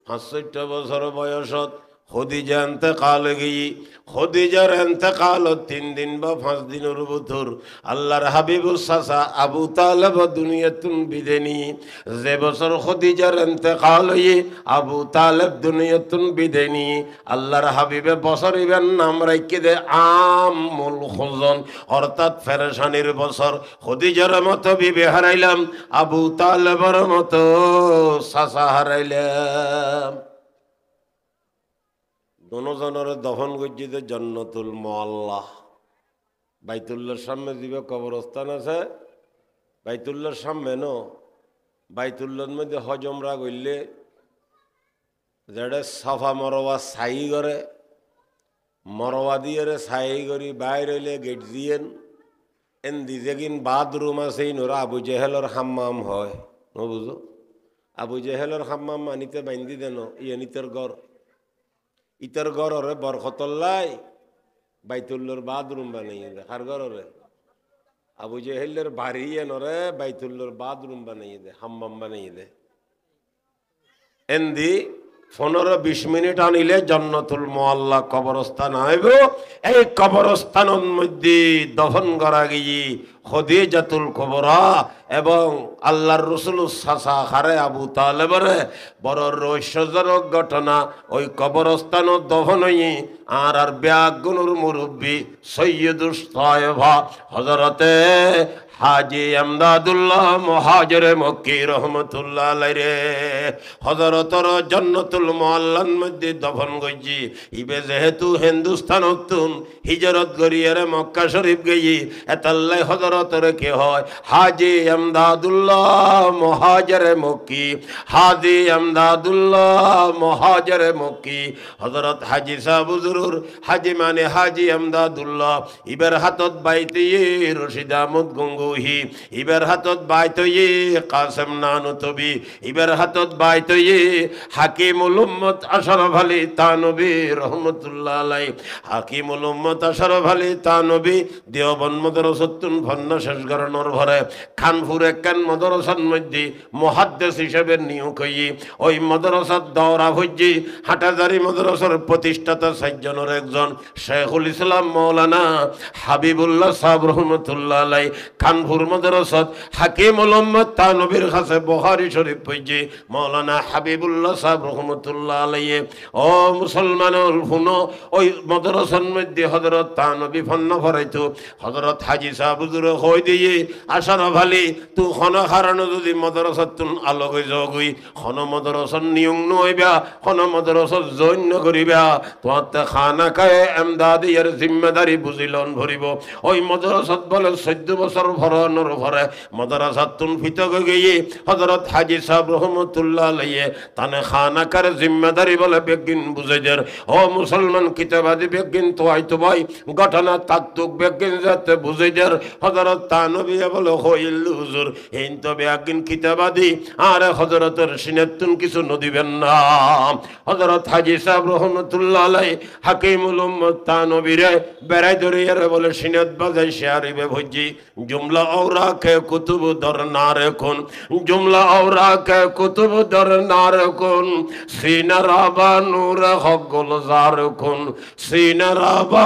65 বছর বয়সত খদিজা ইন্তেকাল গিয়ে খদিজার ইন্তেকাল 3 দিন বা 5 দিনের ভিতর আল্লাহর হাবিবুর চাচা আবু তালেব দুনিয়াতুন বিদেনি। যে বছর খদিজার ইন্তেকাল হয়ে আবু তালেব দুনিয়াতুন বিদেনি, আল্লাহর হাবিবে বছর ইবেন নাম রাখি দে আমুল হুজন, অর্থাৎ ফেরেশানির বছর। খদিজার মতো বিবি হারাইলাম, আবু তালেবের মতো চাচা হারাইলাম। দোনোজনের দফন গজ্জিতে জান্নাতুল মুআল্লা। বাইতুল্লাহর সামনে দিবে কবরস্থান আছে, বাইতুল্লাহর সামনে ন বাইতুল্লাহর মধ্যে হজমরা করলে যেটা সাফা মরওয়া ছাই করে, মরওয়া দিয়ে ছাই করি বাইর হইলে গেট দিয়েন এন দিছে কিন বাথরুম আছে নোরা আবু জেহেলর হাম্মাম হয় ন বুঝো। আবু জেহেলর হাম্মাম মানিতে বাইন্দি দেন ইয়ানিতের গড়, ইতার গড়রে বরকতল্লাই বাইতুল্লাহর বাথরুম বানাইয়ে দে। হার গড়রে আবু জেহেলের বাড়ি নরে বাইতুল্লাহর বাথরুম বানাইয়ে দে, হাম্মাম বানাইয়ে দে। এন্দি 15-20 মিনিট আনিলে জান্নাতুল মুআল্লা কবরস্থান আইব। এই কবরস্থানের মধ্যে দফন করা গিয়ে খদিজাতুল কুবরা এবং আল্লাহর রাসূলুর চাচা হারে আবু তালেবরে বড় রহস্যজনক ঘটনা। ওই কবরস্থান দফন হই আর ব্যাগুনুর মুরব্বী সৈয়দুস তায়েবা হযরতে হাজি আমদাদুল্লাহ মুহাজিরে মক্কি রহমতুল্লাহ আলাইহি হযরতর জান্নাতুল মুআল্লার মধ্যে দফন গইজি। ইবে যেহেতু হিন্দুস্তানতুন হিজরত করিয়ারে মক্কা শরীফ গই, এতাল্লাই হযরতর কে হয় হাজি আমদাদুল্লাহ মুহাজিরে মক্কি, হাজি আমদাদুল্লাহ মুহাজিরে মক্কি। হযরত হাজি সাহেব হুজুর, হাজি মানে হাজি আমদাদুল্লাহ, ইবের হাতত বাইতে রশিদ আহমদ গঙ্গু, ইবের হাতত বাইতয়ে কাসেম নানুতবি, ইবের হাতত বাইতয়ে হাকিমুল উম্মত আশরাফ আলী তানবী রহমাতুল্লাহ আলাইহি। হাকিমুল উম্মত আশরাফ আলী তানবী দেওবন্দ মাদ্রাসাতুন ফন্ন শেষ গরনর ভরে খানপুর একখান মাদ্রাসার মধ্যে মুহাদ্দিস হিসেবে নিয়োগ হই। ওই মাদ্রাসার দওরা হজ্জি হাটাজারি মাদ্রাসার প্রতিষ্ঠাতা 4 জনের একজন শেখুল ইসলাম মাওলানা হাবিবুল্লাহ সাহেব রহমাতুল্লাহ আলাইহি খানপুর মাদ্রাসাত হাকিমুল উম্মত তানবীর কাছে বুখারী শরীফ পড়ছে মাওলানা হাবিবুল্লাহ সাহেব রহমাতুল্লাহ আলাইহি। ও মুসলমানুল শুনো, ওই মাদ্রাসার মধ্যে হযরত তানবী ফন্ন ফরাইতো। হযরত হাজী সাহেব হুজুর কই দিয়ে আশরাফ আলী তু খন কারণে যদি মাদ্রাসাতুন আলোক হই জগই খন মাদ্রাসার নিয়ম নইবা, খন মাদ্রাসার জন্য করিবা, তোতে খানা খায় এমদাদিয়ার জিম্মেদারি বুঝিলন ভরিব। ওই মাদ্রাসাত বলে 14 বছর ভরানোর ভরে মাদ্রাসাতুন ফিতক গিয়ে হযরত হাজী সাহেব রহমাতুল্লাহ আলাইহি তানে খানাকার জিম্মেদারি বলে বেগিন বুঝাইদের। ও মুসলমান কিতাবাদি বেগিন তো আইতো ভাই ঘটনা তাত্তুক বেগিন যাতে বুঝাইদের। হযরত তানবী বলে হইল হুজুর এইন তো বেগিন কিতাবাদি আর হযরতের সিনেতুন কিছু নদিবেন না। হযরত হাজী সাহেব রহমাতুল্লাহ আলাইহি হাকিমুল উম্মত তানবীরে বেড়াই ধরিয়ারে বলে সিনেত বাজাই শেয়ারিবে ভজি जुमला औरा के कुतुब दर नारे कुन, जुमला औरा के कुतुब दर नारे कुन, सीना राबा नूर हक गुलजार कुन, सीना राबा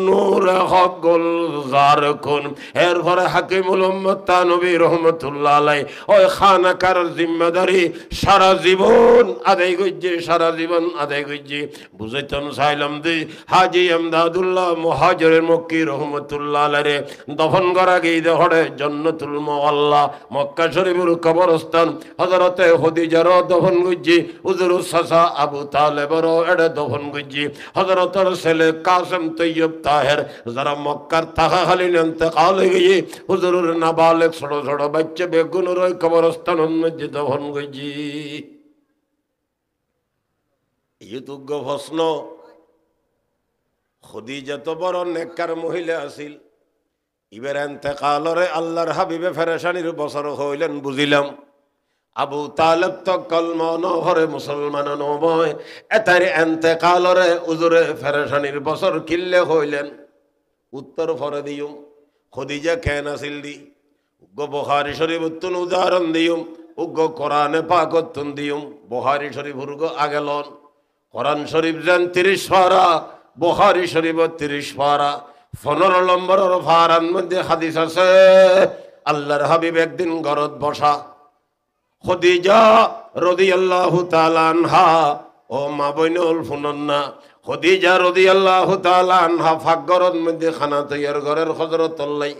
नूर हक गुलजार कुन। एर फरे हाकिमुल उम्मत तानबी रहमतुल्लाह अलैहि ओई खानाकार जिम्मेदारी सारा जीवन आदाय कइजे, सारा जीवन आदाय कइजे। बुझाइताम চাইলাম দি হাজী আমদাদুল্লাহ মুহাজির মক্কি রহমতুল্লাহ আলাইহি দফন করা গিয়ে হড়ে জান্নাতুল মুআল্লা মক্কা শরীফের কবরস্থান হযরতে খদিজার দফন গইজি, হুজুর চাচা আবু তালেবর এড়ে দফন গইজি, হযরতের ছেলে কাসেম তৈয়ব তাহের যারা মক্কার থাকাকালীন ইন্তেকাল হয়ে গিয়ে হুজুরের নাবালেগ ছোট ছোট বাচ্চা বেগুনের ওই কবরস্থানের মধ্যে দফন গইজি। ইউতুগ্য প্রশ্ন, খদিজা তো বড় নেককার মহিলা আছিল, ইবের ইন্তেকালরে আল্লাহর হাবিবে ফেরেশানির বছর হইলেন বুঝিলাম। আবু তালেব তো কলমা নহরে মুসলমান নয়, এতার ইন্তেকালরে উজুরে ফেরেশানির বছর কিল্লে হইলেন। উত্তর ফরে দিউম খদিজা কেন আছিল দি বুখারী শরীফ উত্তর উদাহরণ দিউম। উগ্র কোরআনে পাকতুন দিউম বুখারী শরীফ উর্গ আগেলন কোরআন শরীফ যেন 30 পারা বুখারী শরীফ 30 পারা 15 নম্বরের ফারার মধ্যে হাদিস আছে আল্লাহর হাবিব একদিন ঘরত বসা খদিজা রাদিয়াল্লাহু তাআলা আনহা ও মা বইনুল ফুনন্না খদিজা রাদিয়াল্লাহু তাআলা আনহা ফাগরত মধ্যে খানা তৈয়ার ঘরের হযরত লাই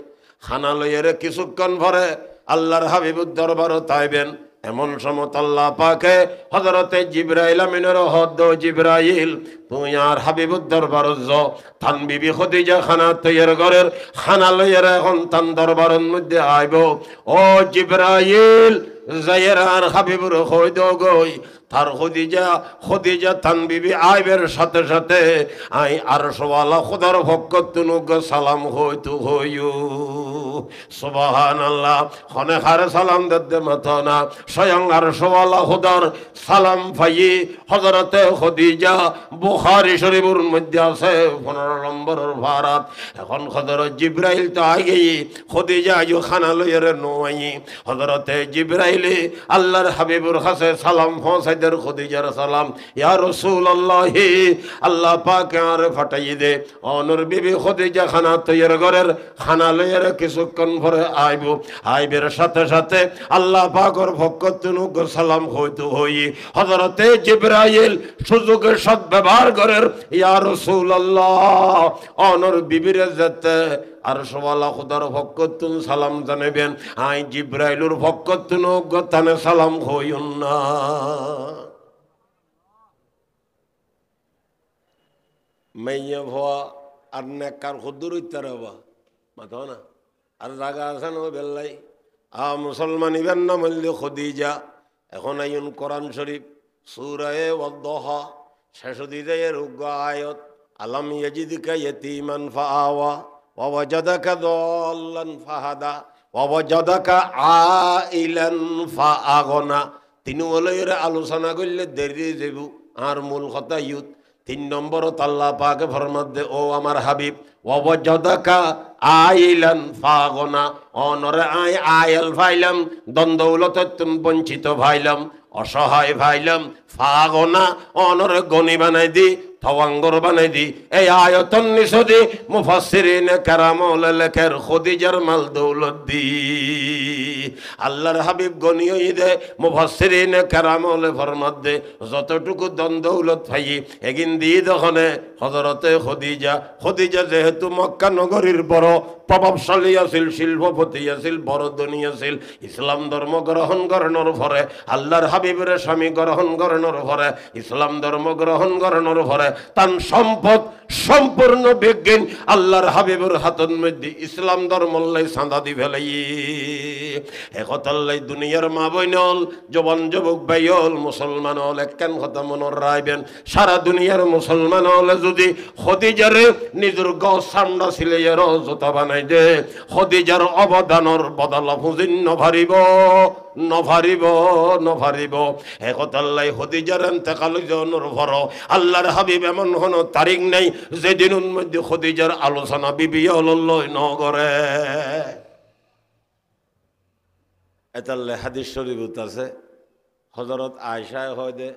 খানা লইয়ের কিছুক্ষণ পরে আল্লাহর হাবিবুর দরবারও তাইবেন এমন সময় আল্লাহ পাকে হযরতে জিবরাইল আমিনের হদ জিবরাইল তুই আর হাবিবুর দরবারত যাও তান বিবি খদিজা খানা তৈয়ার ঘরের খানা লইয়ের এখন তান দরবারের মধ্যে আইব ও জিবরাইল যাইয়ের আর হাবিবুর হই দো গই তার খদিজা তান বিবি আইবের সাথে সাথে আই আরশওয়ালা খোদার ভক্তনুগ সালাম হইতু হইউ সুবহানাল্লাহ খনে খারে সালাম দদ্দে মাতনা স্বয়ং আরশওয়ালা খোদার সালাম ফাই হযরতে খদিজা বুখারী শরীফের মধ্যে আছে 15 নম্বরের ভারাত এখন হযরত জিবরাইল তো আগে খদিজা আইও খানা লইয়ের নই হযরতে জিবরাইল আল্লাহর হাবিবুর কাছে সালাম পৌঁছাই দের খদিজার সালাম ইয়া রাসূলুল্লাহ আল্লাহ পাক আর ফাটাই দে অনর বিবি খদিজা খানা তৈয়ার ঘরের খানা লইয়ের কিছুক্ষণ পরে আইবের সাথে সাথে আল্লাহ পাকের ভক্তনুগ সালাম হইতো হই হযরতে জিবরাইল সুযোগের সদ্ব্যবহার করের ইয়া রাসূলুল্লাহ অনর বিবির যেতে আরশওয়ালা খোদার ভক্ততুন সালাম জানাবেন আই জিবরাইলুর ভক্ততুনুগ তানে সালাম হইউন না মাইয়া ভয়া আর নেকার খুদুর ইত্তারাবা মাথা না আর জায়গা আছে না বেল্লাই মুসলমান ইবেন না মল্লি খদিজা এখন আইন কোরআন শরীফ সূরা ওয়াদ-দুহা শেষ দিকে রুগ আয়াত আলাম ইয়াজিদকা ইয়াতীমান ফাআওয়া ওয়া ওয়াজাদাকা দাল্লান ফাহাদা ওয়া ওয়াজাদাকা আইলান ফাআগনা তিন ওলাইয়ের আলোচনা করলে দেরি যাব আর মূল কথা ইউত 3 নম্বরত আল্লাহ পাকে ফরমান দে ও আমার হাবিব ওয়া ওয়াজাদাকা আইলান ফাগনা অনরে আয়াল ফাইলাম দ্বন্দ্বৌলততুন বঞ্চিত ভাইলাম অসহায় ভাইলাম ফাগনা অনরে গনি বানাই দি তওয়াঙ্গর বানাই দি এই আয়াতন নিসদি মুফাসসিরিন কারামুল লেখের খদিজার মাল দৌলত দি আল্লাহর হাবিব গনিও দে মুফাসসিরিন কারামুল ফরমাত দে যতটুকু দৌলত পাই এগিন দি দখনে হযরতে খদিজা যেহেতু মক্কা নগরীর বড় প্রভাবশালী আছিল শিল্পপতি আছিল বড় ধনী আছিল ইসলাম ধর্ম গ্রহণ করানোর পরে আল্লাহর হাবিবের স্বামী গ্রহণ করানোর পরে ইসলাম ধর্ম গ্রহণ করানোর পরে তার সম্পদ সম্পূর্ণ বিজ্ঞান আল্লাহর হাবিবের হাতের মধ্যে ইসলাম ধর্মল্লাই চাঁদা দি ফেলাই একতাল্লাই দুনিয়ার মা বইনল জবান যুবক ভাইল মুসলমান হল একখান কথা মনের রাখবেন সারা দুনিয়ার মুসলমান হলে যদি খদিজারে নিজের গছ সামনা ছিলে জোতা বানাই দে খদিজার অবদানের বদলা ফুজিন নভারিব একতাল্লাই খদিজার ইন্তেকাল জনের ভর আল্লাহর হাবিব এমন হন তারিখ নাই যেদিনের মধ্যে খদিজার আলোচনা বিবি লই নগরে এতাল্লে হাদিস শরীফ আছে হযরত আয়েশা হয় দে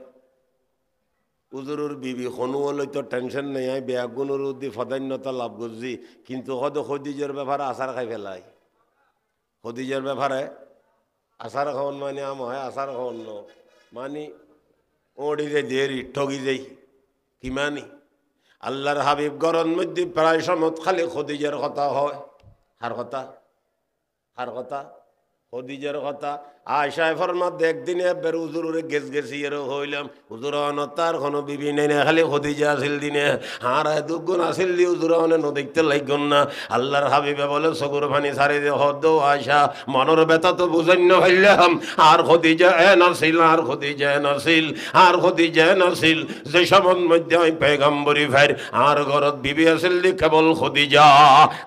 উজুরুর বিবি হনুয়ালই তো টেনশন নেই আমি বেয়াগুনুর উদ্দি ফদান্যতা লাভ করছি কিন্তু হয়তো খদিজার ব্যাপারে আচার খাই ফেলাই খদিজার ব্যাপারে আচার খাওয়ান মানে আম হয় আচার খাওয়ান মানি ওড়ি যাই দেরি ঠগি যাই কি মানি আল্লাহর হাবিব গরম মধ্যে প্রায় সময় খালি খদিজার কথা হয় হার কথা খদিজার কথা আয়সায় ফরমাত একদিনে একবার হুজুরে গেছি হইলাম হুজুর তার কোনো বিবি নেই না খালি খদিজা আসিল দিনে হার দুগুণ আসিল দি হুজুর দেখতে লাগন না আল্লাহর হাবিবে বলে চকুর পানি ছাড়ি দে হদ আয়সা মনের ব্যথা তো বুঝান্য হইলাম আর খদিজা নাছিল যে সমন মধ্যে আমি পেগম্বরি ভাইর আর ঘরত বিবি আসিল দি কেবল খদিজা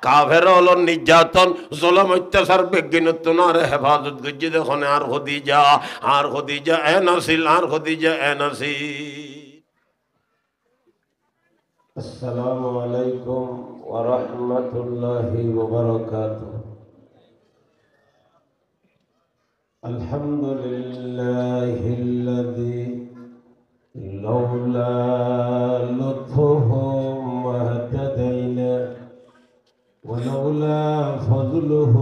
কাফের হল নির্যাতন জুলুম অত্যাচার বেজ্ঞানত না হেফাজত গজ্জি দেখুন আর খদিজা নাছিল আসসালামু আলাইকুম ওয়া রাহমাতুল্লাহি ওয়া বারাকাতুহু الحمد لله الذي لولا لطفه ما اهتدينا ولولا فضله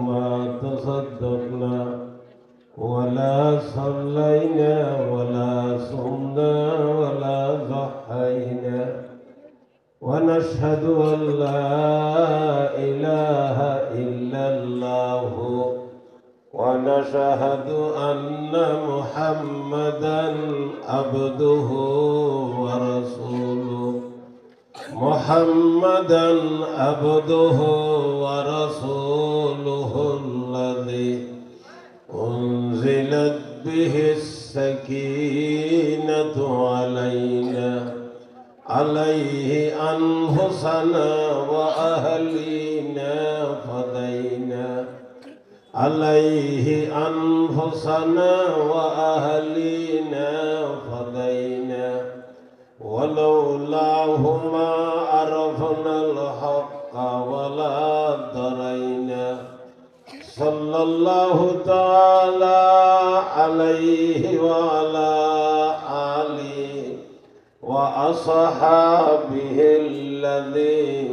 ما تصدقنا ولا صلينا ولا صمنا ولا ضحينا ونشهد أن لا إله إلا الله ونشهد أن محمدا عبده ورسوله محمدا عبده ورسوله الذي أنزلت به السكينة عليه أنفسنا وأهلينا فدينا عليه أنفسنا وأهلينا فدينا ولولاه ما عرفنا الحق ولا درينا صلى الله تعالى عليه وعلى آله وأصحابه الذين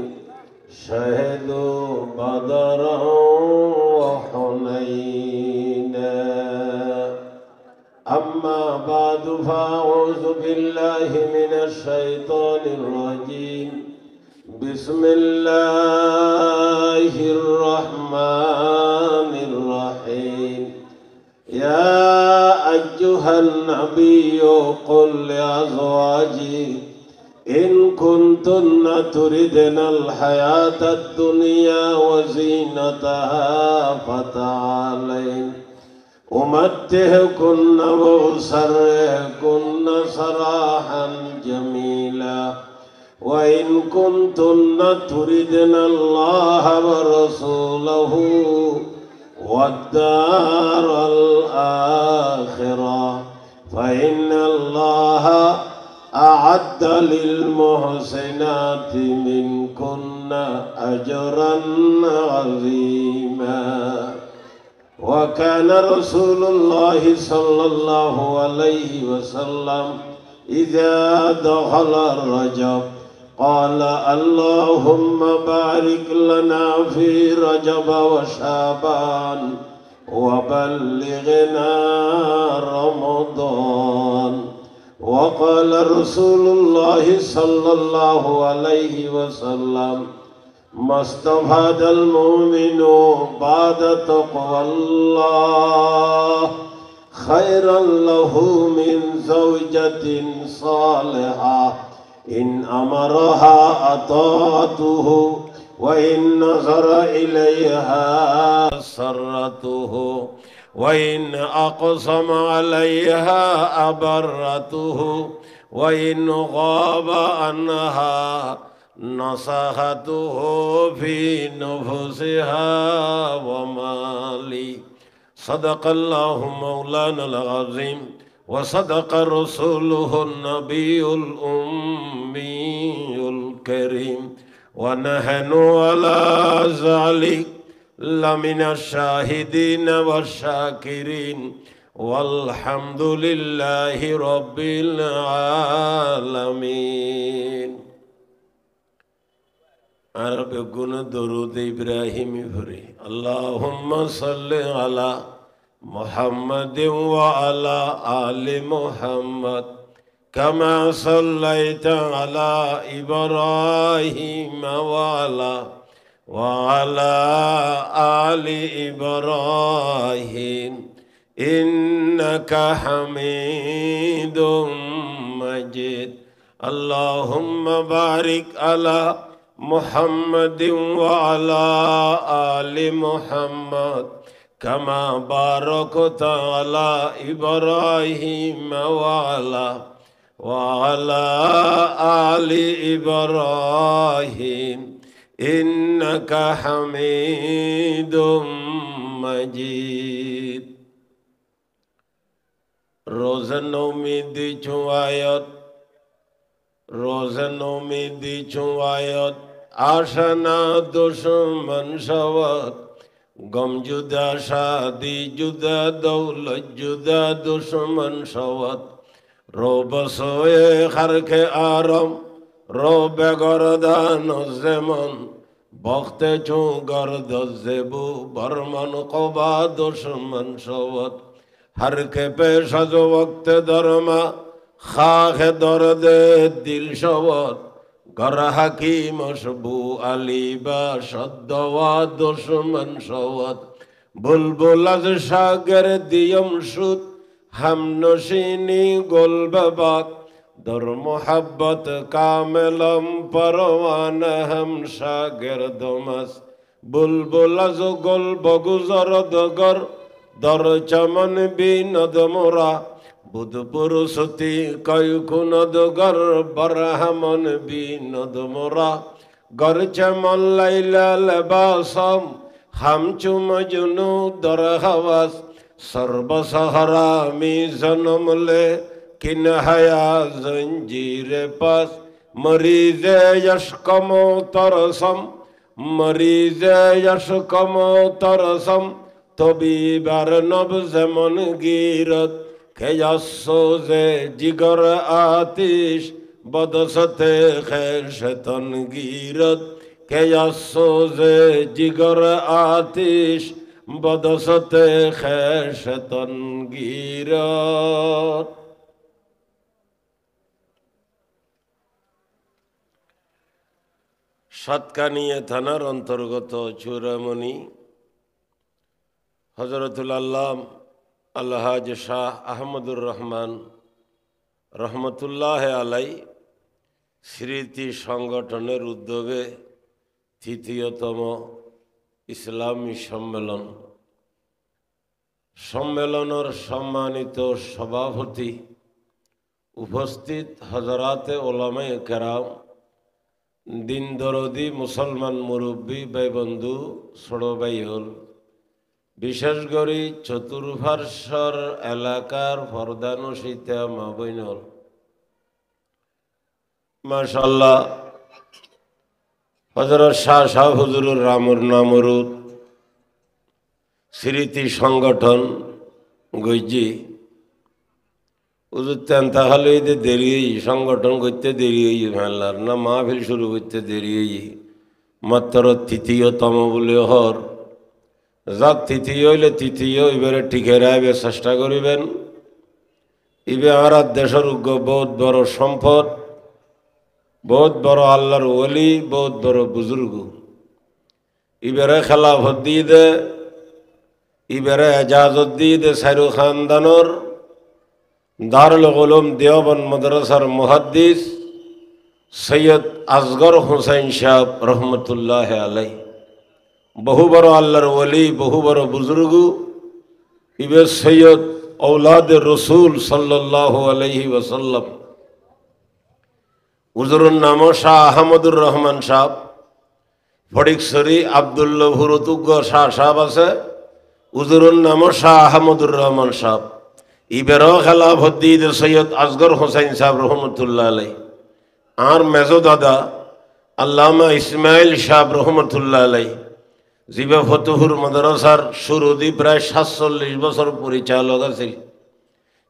شهدوا بدرا وحنينا أما بعد فأعوذ بالله من الشيطان الرجيم بسم الله الرحمن الرحيم يا أيها النبي قل لأزواجك إن كنتن تردن الحياة الدنيا وزينتها فتعالين أمتعكن وأسرحكن سراحا جميلا وإن كنتن تردن الله ورسوله والدار الآخرة فإن الله أعد للمحسنات منكن أجرا عظيما وكان رسول الله صلى الله عليه وسلم إذا دخل الرجب قال اللهم بارك لنا في رجب وشعبان وبلغنا رمضان وقال رسول الله صلى الله عليه وسلم ما استفاد المؤمن بعد تقوى الله خيرا له من زوجة صالحة إن أمرها أطاعته وإن نظر إليها سرته وإن أقسم عليها أبرته وإن غاب عنها نصحته في نفسها ومالي صدق الله مولانا العظيم وصدق رسوله النبي الأمي الكريم ونحن على ذلك لمن الشاهدين والشاكرين والحمد لله رب العالمين عرب گن درود ابراہیمی بھری اللہم صل علی محمد وعلى آل محمد كما صليت على إبراهيم وعلى آل إبراهيم إنك حميد مجيد اللهم بارك على محمد وعلى آل محمد كما باركت على إبراهيم وعلى آل إبراهيم إنك حميد مجيد روزن امیدی چوایت روزن امیدی چوایت آشنا دشمن شود গম জুদা শাদি জুদা দৌলত জুদা দুশ্মন সওয়াত রো বসোয়ে খারখে আরম রো বেগরদান যেমন বখতে চু গর্দ জেবু বর্মন কবা দুশ্মন সওয়াত हर के पेशज वक्त दरमा खाह दर्द दिल शवत गर हकीम शबू अली बदवा दुश्मन शवत बुलबुल अज शागर दियम शुद हम नशीनी गुल बबाक दर मोहब्बत कामिलम परवान हम शागर दमस बुलबुल अज गुल बगुजर दगर दर चमन बीनद मोरा बुध पुरुषति कयुकुनद गर बरहमन बीनद मोरा गर चमन लैला लबासम हम चुम जुनू दर हवास सर्व सहरा मी जन्म ले किन हया जंजीर पास मरीज यशकमो तरसम मरीज यशकमो तरसम तबीबर नब जमन गिरत खयासोजे जिगर आतिश बदसते खैशतन गिरत खयासोजे जिगर आतिश बदसते खैशतन गिरत। সাতকানিয়া থানার অন্তর্গত চূড়ামণি হযরতুল আল্লাম আলহাজ শাহ আহমদুর রহমান রহমতুল্লাহ আলাই স্মৃতি সংগঠনের উদ্যোগে তৃতীয়তম ইসলামী সম্মেলনের সম্মানিত সভাপতি উপস্থিত হযরাতে ওলামায়ে কেরাম দিন দরদি মুসলমান মুরব্বী ভাই বন্ধু ছোট ভাই হল বিশেষ করে চতুর্পার্শ্বর এলাকার ফরদানুসিতা মা বইন হল মাশাআল্লাহ হযরত শাহ হুজুরুর রামুর নামরুদ স্মৃতি সংগঠন গইজি উজুতেন তাহলে দেরি সংগঠন করতে দেরি ফেলার না মাহফিল শুরু করতে দেরি মাত্র তৃতীয়তম বলে হর যাক তৃতীয় হইলে তৃতীয় এবারে টিকে রাখবে চেষ্টা করিবেন। ইবে আমার দেশের বহুত বড় সম্পদ, বহুত বড় আল্লাহর ওলি, বহুত বড় বুজুর্গ। ইবারে খেলাফত দিয়ে দে, ইবারে এজাজত দিয়ে দে সাইরু খানদানোর দারুল উলুম দেওবন্দ মাদ্রাসার মুহাদ্দিস সৈয়দ আসগর হুসাইন সাহেব রহমতুল্লাহ আলাইহি। বহু বড় আল্লাহর ওলি, বহু বড় বুজুর্গ। ইবে সৈয়দ औलाद रसूल सल्लल्लाहु अलैहि वसल्लम। হুজুরের নাম শাহ আহমদুর রহমান সাহেব। ফটিকছড়ি আব্দুল্লাহপুর তুগ্গ শাহ সাহেব আছে, হুজুরের নাম শাহ আহমদুর রহমান সাহেব। ইবেরও খেলাফত দিয়ে সৈয়দ আসগর হোসাইন সাহেব রহমতুল্লাহ আলাইহি। আর মেজো দাদা আল্লামা ইসমাইল সাহেব রহমতুল্লাহ আলাইহি, জিবা ফতুহুর মাদ্রাসার শুরুদি প্রায় ৪৭ বছর পরিচালক আছে।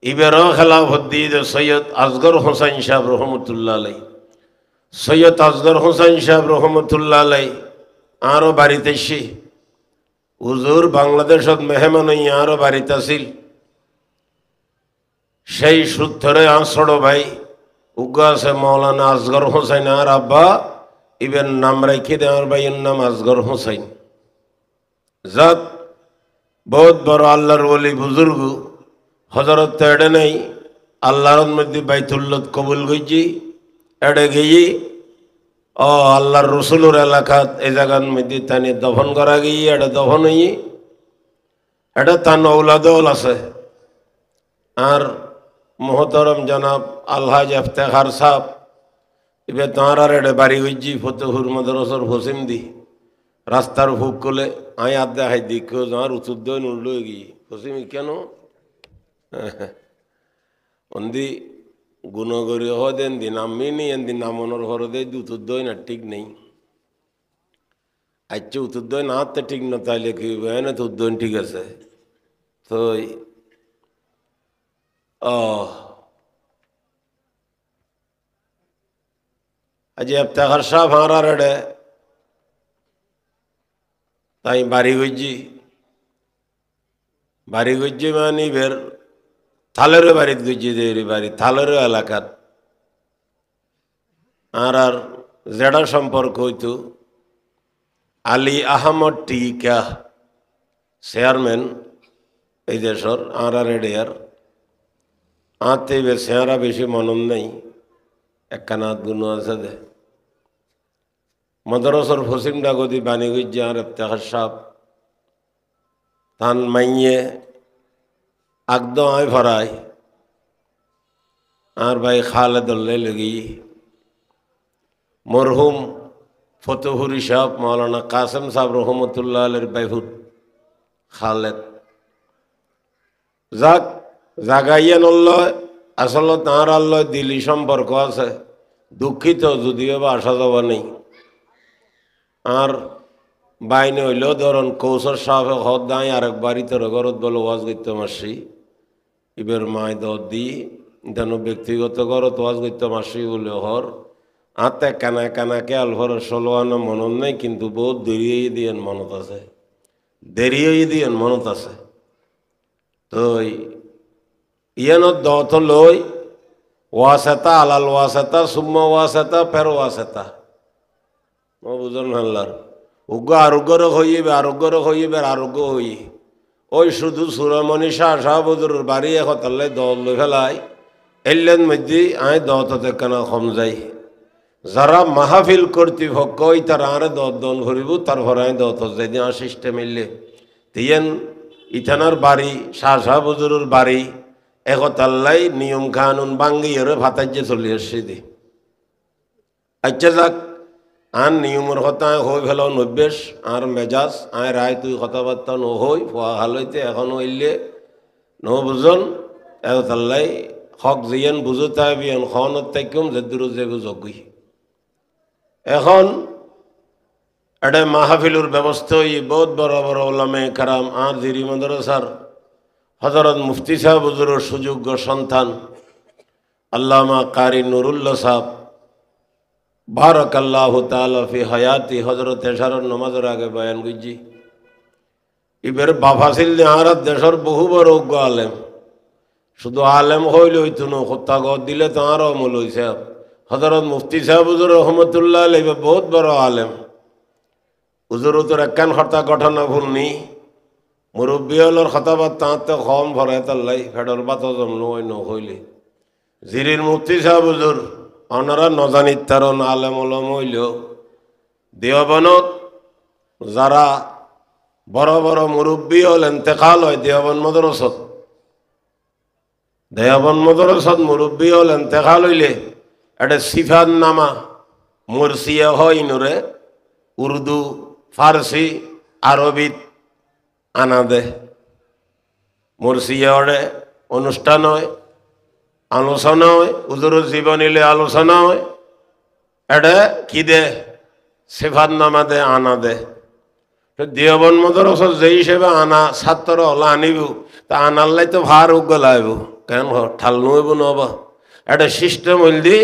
ইবেরও খেলাফত দিয়ে সৈয়দ আসগর হোসাইন সাহেব রহমতুল্লাহ আলাইহি। সৈয়দ আসগর হোসাইন সাহেব রহমতুল্লাহ আলাইহি আরও বাড়িতে এসে হুজুর বাংলাদেশত মেহমান আরও বাড়িতে আসিল। সেই সূত্রে আর ছোট ভাই উগ্র আছে মৌলানা আসগর হোসাইন। আর আব্বা ইবের নাম রেখে দে, আমার ভাইয়ের নাম আসগর হোসাইন। যাক বহুত বড় আল্লাহর ওলি বুজুর্গ। হজরত তো এডে নেই, আল্লাহর মধ্যে বাইতুল্লাহ কবুল গইছি এডে গিয়ে ও আল্লাহর রসুলের এলাকাত এই জায়গার মধ্যে তানি দফন করা গিয়ে এটা দফন হই এটা তার ঔলাদল আছে। আর মোহতরম জনাব আলহাজ ইফতেখার সাহেব এবার তাঁর আর এটা বাড়ি গইছি ফতেহুর মাদ্রাসার হোসেন দি রাস্তার ভোগ করলে আই আর দেখাই দি কেউ যার উত্তর দই উঠল গিয়ে হোসেমি কেন অন্দি গুণগরি হদেন দিন আমি নি এন দিন নামনের ঘর দেয় উত্তর দই না ঠিক নেই। আচ্ছা উত্তর না তো ঠিক না তাইলে কি না তো উদ্যোগ ঠিক আছে তো ও আজ ইফতেখার সাহেব হারা রেডে তাই বাড়ি গজ্জি মানে বের থালেরও বাড়িত গজ্জি দেরি বাড়ি থালেরও এলাকাত আর জেডা সম্পর্ক হইতো আলী আহমদ টিকা চেয়ারম্যান এই দেশর আর এডিয়ার আতে চেহারা বেশি মনন নেই একখানাত গুণ আছে দে মদরসর ফসিম ডাগদি বানি গজ্জি আর ইফতেখার সাহেব তান মাইয়ে আগদ আয় ভরাই আর ভাই খালেদুল্লাহ লগি মরহুম ফতহুরি সাহেব মৌলানা কাসেম সাহেব রহমতুল্লাহ আলের বাইহুদ খালেদ যাক জাগাইয়া নল্লয় আসলে তাঁর আল্লয় দিলি সম্পর্ক আছে দুঃখিত যদিও বা আসা যাওয়া নেই আর বাইনে হইলেও ধরুন কৌশল সাহেব হদ দায় আরেক বাড়ি তোর ঘরত বলে ওয়াজ করতে মাসি এবার মায় দর দি যেন ব্যক্তিগত ঘরত ওয়াজ করতে মাসি বলে হর আতে কানা কানাকে আলভর সলোয়ানো মনত নেই কিন্তু বহুত দেরিয়ে দিয়েন মনত আছে দেরিয়ে দিয়েন মনত আছে তো ইয়ানত দত লই ওয়াসেতা আলাল ওয়াসেতা সুম্মা ওয়াসেতা ফের ওয়াসেতা ও বুঝন হাল্লার উগ্র আরোগ্যর হইবে আরোগ্য হই ওই শুধু সুরমণি শাহ শাহবুদুর বাড়ি একতাল্লাই দল লই ফেলাই এলেন মধ্যে আয় দতে কেন কম যাই যারা মাহফিল কর্তৃপক্ষ তারা আরে দন ভরিব তার ভরাই দত যাই দিয়া সিস্টেম এলে তিয়েন ইথানার বাড়ি শাহ শাহবুদুর বাড়ি একতাল্লাই নিয়ম কানুন বাঙ্গিয়ে ভাতাজ্যে চলি আসছে দি আচ্ছা যাক আন নিয়মের কথা হই ফেলাও নব্বেশ আর মেজাজ আয় রায় তুই কথাবার্তা নহই ফোয়া হালইতে এখন হইলে ন বুঝন একতাল্লাই হক জিয়ান বুঝতে বিয়ান খনত তাইকুম যেদুর যে বুঝগুই এখন এটা মাহফিলুর ব্যবস্থা বহুত বড় বড় ওলামে কারাম আর জিরি মাদ্রাসার হযরত মুফতি সাহেব হুজুরের সুযোগ্য সন্তান আল্লামা কারি নুরুল্লাহ সাহেব বারাকাল্লাহু তাআলা ফি হায়াতি হযরত এশারের নামাজের আগে বয়ান গুজি ইবের বাফাসিল আর দেশের বহু বড় অজ্ঞ আলেম শুধু আলেম হইলে হইতো না হত্যা গদ দিলে তাঁর আমল হইছে হযরত মুফতি সাহেব হুজুর রহমতুল্লাহ আলাইহি বহুত বড় আলেম হুজুর তোর একখান হত্যা ঘটনা ভুলনি মুরব্বী হলর খতাবাত তাঁতে কম ভরে তাল্লাই ফেডর বাত জমলো ওই নহইলে জিরির মুফতি সাহেব হুজুর ওনারা নজানিত তারন আলেম ওলম হইল দেওবনত যারা বড় বড় মুরব্বী হল এন্তেকাল হয় দেওবন মদরসত মুরব্বী হল এন্তেকাল হইলে এটা সিফাত নামা মুরসিয়া হয় নুরে উর্দু ফার্সি আরবিত আনা দে মুরসিয়া ওরে অনুষ্ঠান হয় আলোচনা হয় হুজুরের জীবনীলে আলোচনা হয় এটা কি দে সিফাত নামা দে আনা দে দেওবন মদরসত যে হিসেবে আনা ছাত্র হল আনিব তা আনাল্লাই তো ভার উগলাইব কেন ঠাল নইব নবা এটা সিস্টেম হইল দি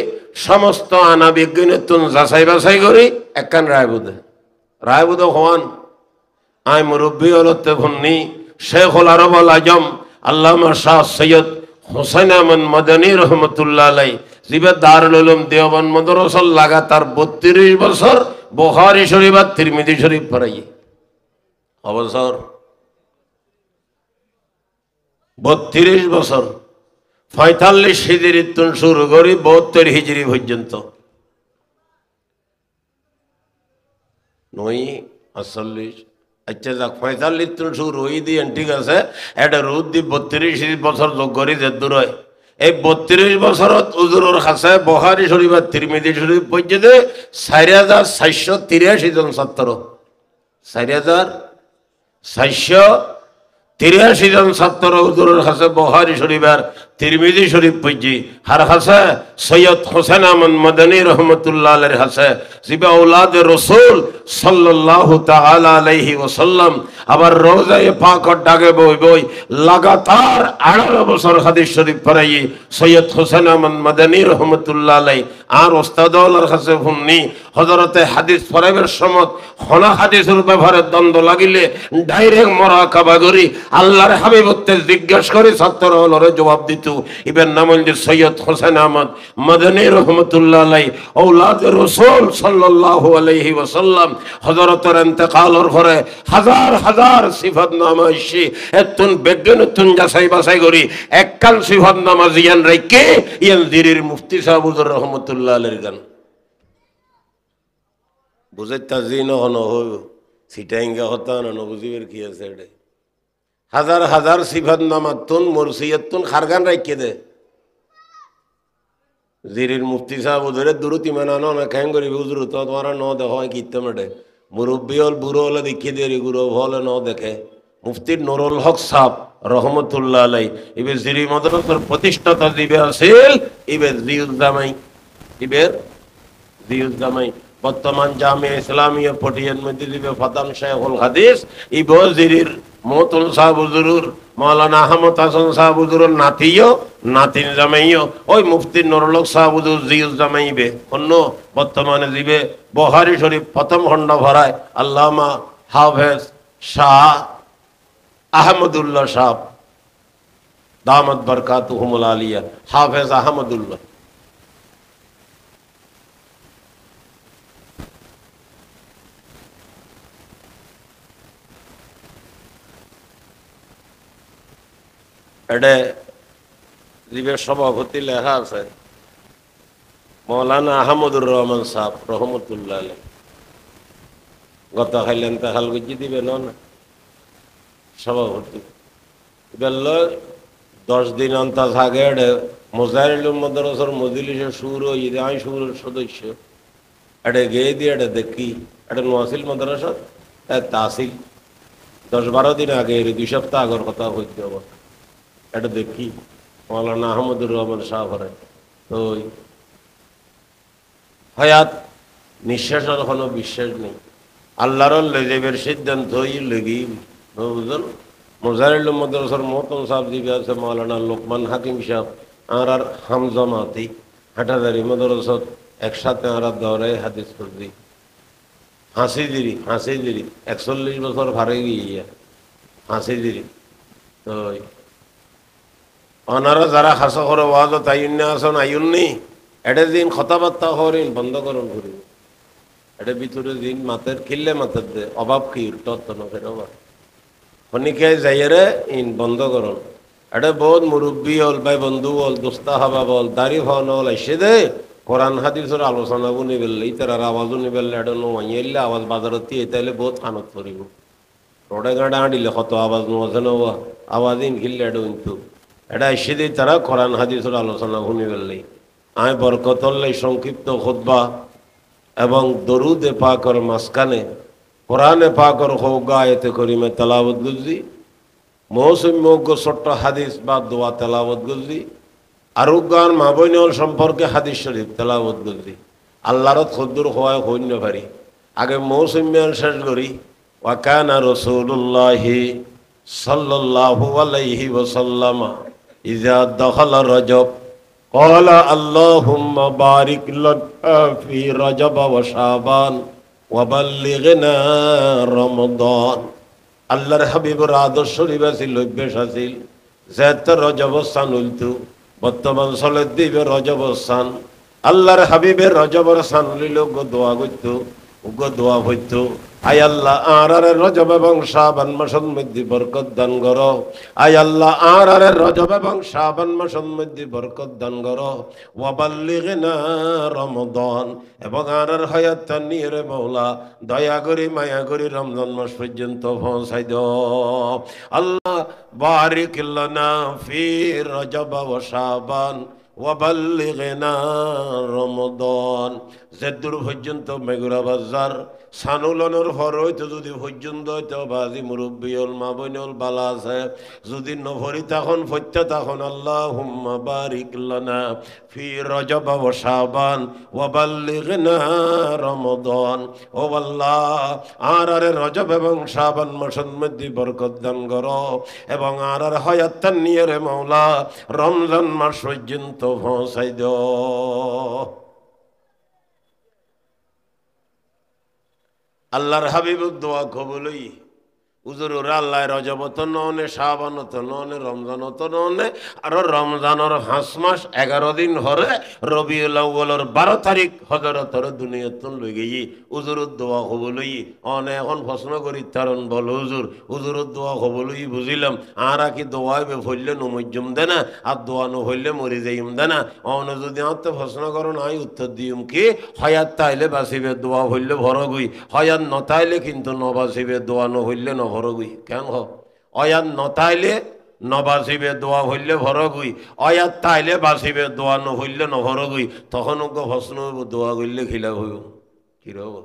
সমস্ত আনা বিজ্ঞানের তুন যাচাই বাছাই করি একখান রায়বুদে হওয়ান আয় মুরব্বী হলতে ভন্নি শেখুল আরবুল আজম আল্লামা শাহ সৈয়দ হোসেন আহমদ মদনী রহমতুল্লাহ আলাই জিবে দারুল উলুম দেওবন্দ মাদ্রাসা লাগাতার 32 বছর বুখারী শরীফ আর তিরমিজি শরীফ পড়াই অবসর 32 বছর 45 হিজরি তুন শুরু করি 72 হিজরি পর্যন্ত নয় 48 আচ্ছা যাক 45 তুন শুরু হই দিয়ে ঠিক আছে এটা রোদ দি 32 বছর যোগ করি যে দূর হয় এই 32 বছরত হুজুরের কাছে বুখারী শরীফ আর তিরমিজি শরীফ পর্যন্ত 4483 জন ছাত্র 4483 জন ছাত্র হুজুরের কাছে বুখারী শরীফ আর তিরমিজি শরীফ পড়ছি হার হাসে সৈয়দ হোসেন আহমদ মদনী রহমতুল্লাহ আলাইহির হাসে জিবা আওলাদ রাসূল সাল্লাল্লাহু তাআলা আলাইহি ওয়াসাল্লাম আবার রওজায়ে পাকর ডাকে বই বই লাগাতার 18 বছর হাদিস শরীফ পড়াই সৈয়দ হোসেন আহমদ মদনী রহমতুল্লাহ আলাইহি আর ওস্তাদউল্লাহর কাছে শুননি হযরতে হাদিস পড়াইবার সময় খনা হাদিসের ব্যাপারে দ্বন্দ্ব লাগিলে ডাইরেক্ট মুরাকাবা করি আল্লাহর হাবিবতে জিজ্ঞাসা করে ছাত্র হলরে জবাব দিত ইবেন নাম হল সৈয়দ হোসেন আহমদ মদনী রহমতুল্লাহ আলাইহি আওলাদ রাসূল সাল্লাল্লাহু আলাইহি ওয়াসাল্লাম হযরতের ইন্তেকালের পরে হাজার হাজার সিফাতনামা আসে এতন বিজ্ঞানতুন যাচাই বাছাই করি এককাল সিফাতনামা জিয়ান রাইকে ইয়ান দিরির মুফতি সাহেব হুজুর রহমতুল্লাহ আলাইহির গান বুঝাইতা জিন হন হইব সিটাইঙ্গা হতা না বুঝিবের কি আছে এটা হাজার হাজার সিফাতনামা তুন মুরসিয়াতুন খারগান রাইকে দে জিরির মুফতি সাহেব হুজুরে দুরুতি মানানো না কেন করি হুজুর তো তোমারা ন দেখ হয় কিতে মেটে মুরব্বী হল বুড়ো হলে দেখিয়ে দেরি গুরু হলে ন দেখে মুফতির নুরুল হক সাহেব রহমতুল্লাহ আলাইহি ইবে জিরি মাদ্রাসার প্রতিষ্ঠাতা দিবে আছিল ইবে জিউজ্জামাই ইবের জিউজ্জামাই বর্তমান জামিয়া ইসলামিয়া পটিয়ার মধ্যে দিবে ফাতান শাইখুল হাদিস ইবে জিরির মতুল সাহেব হুজুর মাওলানা আহমদ হাসান সাহেব হুজুরের নাতিও নাতিন জামাইও ওই মুফতি নুরুল হক সাহেব হুজুর জিউজ্জামাইবে অন্য বর্তমানে দিবে বুখারী শরীফ প্রথম খণ্ড ভরায় আল্লামা হাফেজ শাহ আহমদুল্লাহ সাহেব দামাত বরকাতুহুমুল আলিয়া হাফেজ আহমদুল্লাহ এডে জীবের সভাপতি লেখা আছে মৌলানা আহমদুর রহমান সাহেব রহমতুল্লাহ আলাইহি গত খাইলেন তাহাল গুজি দিবে না সভাপতি বেল 10 দিন অন্তর থাকে এডে মুজাহিরুল মাদ্রাসার মজলিসে সুর হইয়ে আমি সুরের সদস্য এডে গিয়ে দিয়ে এডে দেখি এটা নোয়াসিল মাদ্রাসা তাহসিল 10-12 দিন আগে 2 সপ্তাহ আগের কথা হইতে হবে এটা দেখি মৌলানা আহমদুর রহমান সাহেব তো হায়াত নিঃশ্বাসের কোনো বিশ্বাস নেই আল্লাহর লেজেবের সিদ্ধান্ত লেগি বুঝলেন মুজাহিরুল মাদ্রাসার মহতম সাহেব দিবে আছে মৌলানা লোকমান হাকিম সাহেব আর হামজামাতি হাটাদারি মাদ্রাসাত একসাথে আর দৌড়াই হাদিস করছি হাসিদিরি 41 বছর ভারে গিয়ে হাসিদিরি তো ওনারা যারা খাসা করে ওয়াজ তাইন আসন আইননি এটা দিন কথাবার্তা হরিন বন্ধ করুন করি এটা ভিতরে দিন মাতের খিললে মাতের দে অভাব কি তত্ত্ব ফেরবার শনিকে যাইরে ইন বন্ধ করুন এটা বহুত মুরব্বী হল ভাই বন্ধু হল দোস্তা হবা বল দাড়ি হন হল এসে দে কোরআন হাদিসের আলোচনা বনি বেললে ইতার আওয়াজও নিবেললে এটা নোয়াইলে আওয়াজ বাজারতি তাইলে বহুত কানত করিব রোডে গাড়া আঁডিলে কত আওয়াজ নোয়াছে না আওয়াজ ইন খিললে এটা কিন্তু এটা এসে দিয়ে তারা কোরআন হাদিসের আলোচনা শুনি ফেললেই আমি বরকতল্লাই সংক্ষিপ্ত খুতবা এবং দরুদে পাকর মাঝখানে কোরআনে পাকর হৌগা আয়াতে করিমে তেলাওয়াত গুজি মৌসুম্য ছোট্ট হাদিস বা দোয়া তেলাওয়াত গুজি আরোগ্যান মা বইনল সম্পর্কে হাদিস শরীফ তেলাওয়াত গুজি আল্লাহর খুদ্দুর হওয়ায় হইন্য পারি আগে মৌসুম্য শেষ করি ওয়াকানা রাসূলুল্লাহি সাল্লাল্লাহু আলাইহি ওয়াসাল্লাম ইজা দখালা রজব ক্বালা আল্লাহুম্মা বারিক লানা ফি রজব ওয়া শাবান ওয়া বাল্লিগনা রমাদান আল্লাহর হাবিবের আদর্শ শরীফ ছিল অভ্যাস আছিল যেতে রজব স্থান হইতো বর্তমান চলে দিবে রজব স্থান আল্লাহর হাবিবের রজবের স্থান হইল দোয়া করতো দোয়া হইতো আয় আল্লাহ আর রজব এবং শাবান মাসের মধ্যে বরকত দান করো আয় আল্লাহ আর রজব এবং শাবান মাসের মধ্যে বরকত দান করো ওয়া বাল্লিগনা রমাদান এবং আর হায়াত নিয়ে রে মাওলা দয়া করে মায়া করে রমজান মাস পর্যন্ত পৌঁছাই দাও আল্লাহ বারিক লানা ফি রজব ওয়া শাবান ওয়া বাল্লিগনা রমাদান যে দূর পর্যন্ত মেগুরা বাজার সানুলনের ফর হইতো যদি পর্যন্ত হইতো বাজি মুরব্বী হল মা বোন হল বালা আছে যদি নভরি তখন ফত্যা তখন আল্লাহুম্মা বারিক লানা ফি রজব ওয়া শাবান ওয়া বাল্লিগনা রমাদান। ও আল্লাহ আর রজব এবং শাবান মাসের মধ্যে বরকত দান করো এবং আর হায়াত নিয়ে রে মাওলা রমজান মাস পর্যন্ত পৌঁছাই দাও। আল্লাহর হাবিবুর দোয়া কবুলই উজুর আল্লাহ রজবত ননে শাবানত ননে রমজানত ননে আর রমজানের 5 মাস 11 দিন হরে রবিউল আউয়ালের 12 তারিখ হযরতর দুনিয়াতুন লই গই উজুর দোয়া কবুলই অনে এখন প্রশ্ন করি তারন বল হুজুর দোয়া কবুলই বুঝিলাম আর কি দোয়া বে হইলে নমজ্জুম দেনা আর দোয়া ন হইলে মরি যাইম দেনা অন যদি আত প্রশ্ন করো নাই উত্তর দিম কি হায়াত তাইলে বাসিবে দোয়া হইলে ভরগুই হায়াত নতাইলে কিন্তু নবাসিবে দোয়া ন হইলে ন ভরগুই কেন হ অয়াত নতাইলে নবাসিবে দোয়া হইলে ভরগুই অয়াত তাইলে বাসিবে দোয়া ন হইলে ন ভরগুই তখন প্রশ্ন হইব দোয়া করলে খিলা হইব কি রব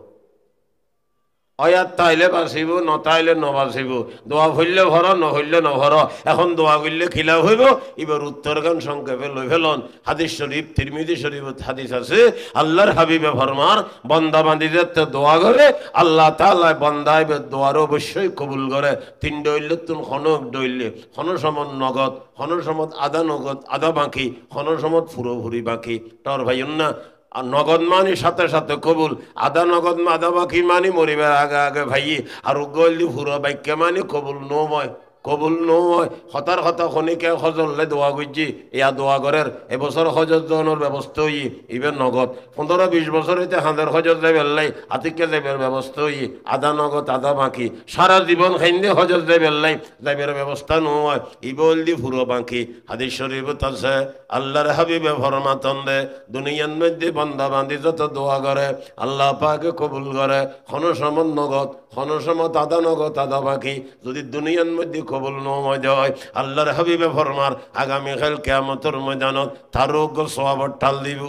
অয়াত তাইলে বাঁচিব নতাইলে নবাঁচিব দোয়া হইলে ভর নহইলে নভর এখন দোয়া করলে খিলা হইব এবার উত্তর গান সংক্ষেপে লই ফেলন হাদিস শরীফ তিরমিজি শরীফ হাদিস আছে আল্লাহর হাবিবে ফরমার বন্দা বান্দিদের দোয়া করে আল্লাহ তাআলা বন্দায় দোয়ার অবশ্যই কবুল করে 3 ডইলে তুন খনক ডইলে খনসমত নগদ খনসমত আধা নগদ আধা বাকি খনসমত পুরোপুরি বাকি তোর ভাইন না আর নগদ মানি সাথে সাথে কবুল আধা নগদ আধা বাকি মানি মরিবার আগে আগে ভাই আর গলি পুরো বাক্য মানি কবুল নয় কবুল নয় হতার কথা খনিকে হজলে দোয়া করছি ইয়া দোয়া করের এবছর হজত জনের ব্যবস্থা হই ইবের নগদ 15-20 বছর হইতে হাঁদের হজত যাইবার লাই আতিকে যাইবার ব্যবস্থা হই আধা নগদ আধা বাকি সারা জীবন খাইন্দে হজত যাইবার লাই যাইবার ব্যবস্থা নয় ইবল দি পুরো বাকি হাদিস শরীফত আছে আল্লাহর হাবিবে ফরমাতন দে দুনিয়ার মধ্যে বান্দা বান্দি যত দোয়া করে আল্লাহ পাকে কবুল করে খনসমত নগদ খনসমত আধা নগদ আধা বাকি যদি দুনিয়ার মধ্যে কবুল নয় দেয় আল্লাহর হাবিবে ফরমার আগামী কাল কিয়ামতের ময়দানত তারও সওয়াবের টাল দিব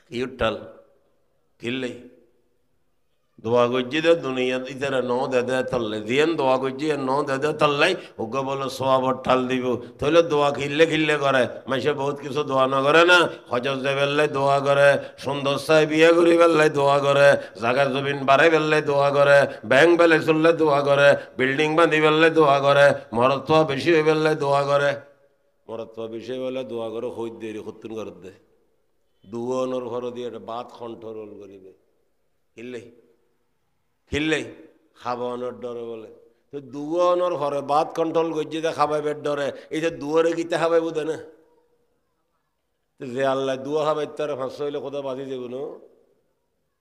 কি টাল কিল্লাই দোয়া করছি দে দুনিয়া ইতারা ন দে তল্লে দিয়েন দোয়া করছি ন দে তল্লাই ওকে বলো সওয়াবের টাল দিব তাহলে দোয়া খিললে করে মাসে বহুত কিছু দোয়া না করে না হজত যাই বেললাই দোয়া করে সুন্দর চাই বিয়ে করি বেললাই দোয়া করে জাগা জমিন বাড়াই বেললাই দোয়া করে ব্যাংক বেলে চললে দোয়া করে বিল্ডিং বাঁধি বেললাই দোয়া করে মরত্ব বেশি হয়ে বেললাই দোয়া করে মরত্ব বেশি বেলে দোয়া করে হইত দেরি সত্তর ঘর দে দুয়নের ঘর দিয়ে একটা বাত কন্ট্রোল করিবে খিললেই খাবানোর ডরে বলে তো দুয়নের ঘরে বাত কন্ট্রোল করছি যে খাবাইবের ডরে এই যে দুয়ারে গীতে খাবাই বুঝে না যে আল্লাহ দুয়া খাবাই তার 500 হইলে কোথাও বাঁধি দেব না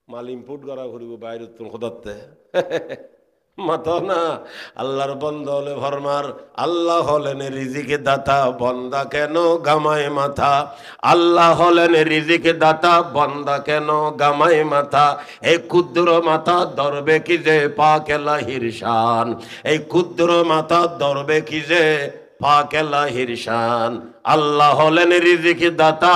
মাল ইম্পোর্ট করা ঘুরিব বাইরে তুমি কোথাতে মাথা না আল্লাহর বন্ধ হলে ফরমার আল্লাহ হলেন রিজিকে দাতা বন্দা কেন গামায় মাথা আল্লাহ হলেন রিজিকে দাতা বন্দা কেন গামায় মাথা এই ক্ষুদ্র মাথা ধরবে কি যে পাকে লাহির শান এই ক্ষুদ্র মাথা ধরবে কি যে পাকে লাহির শান আল্লাহ হলেন রিজিকে দাতা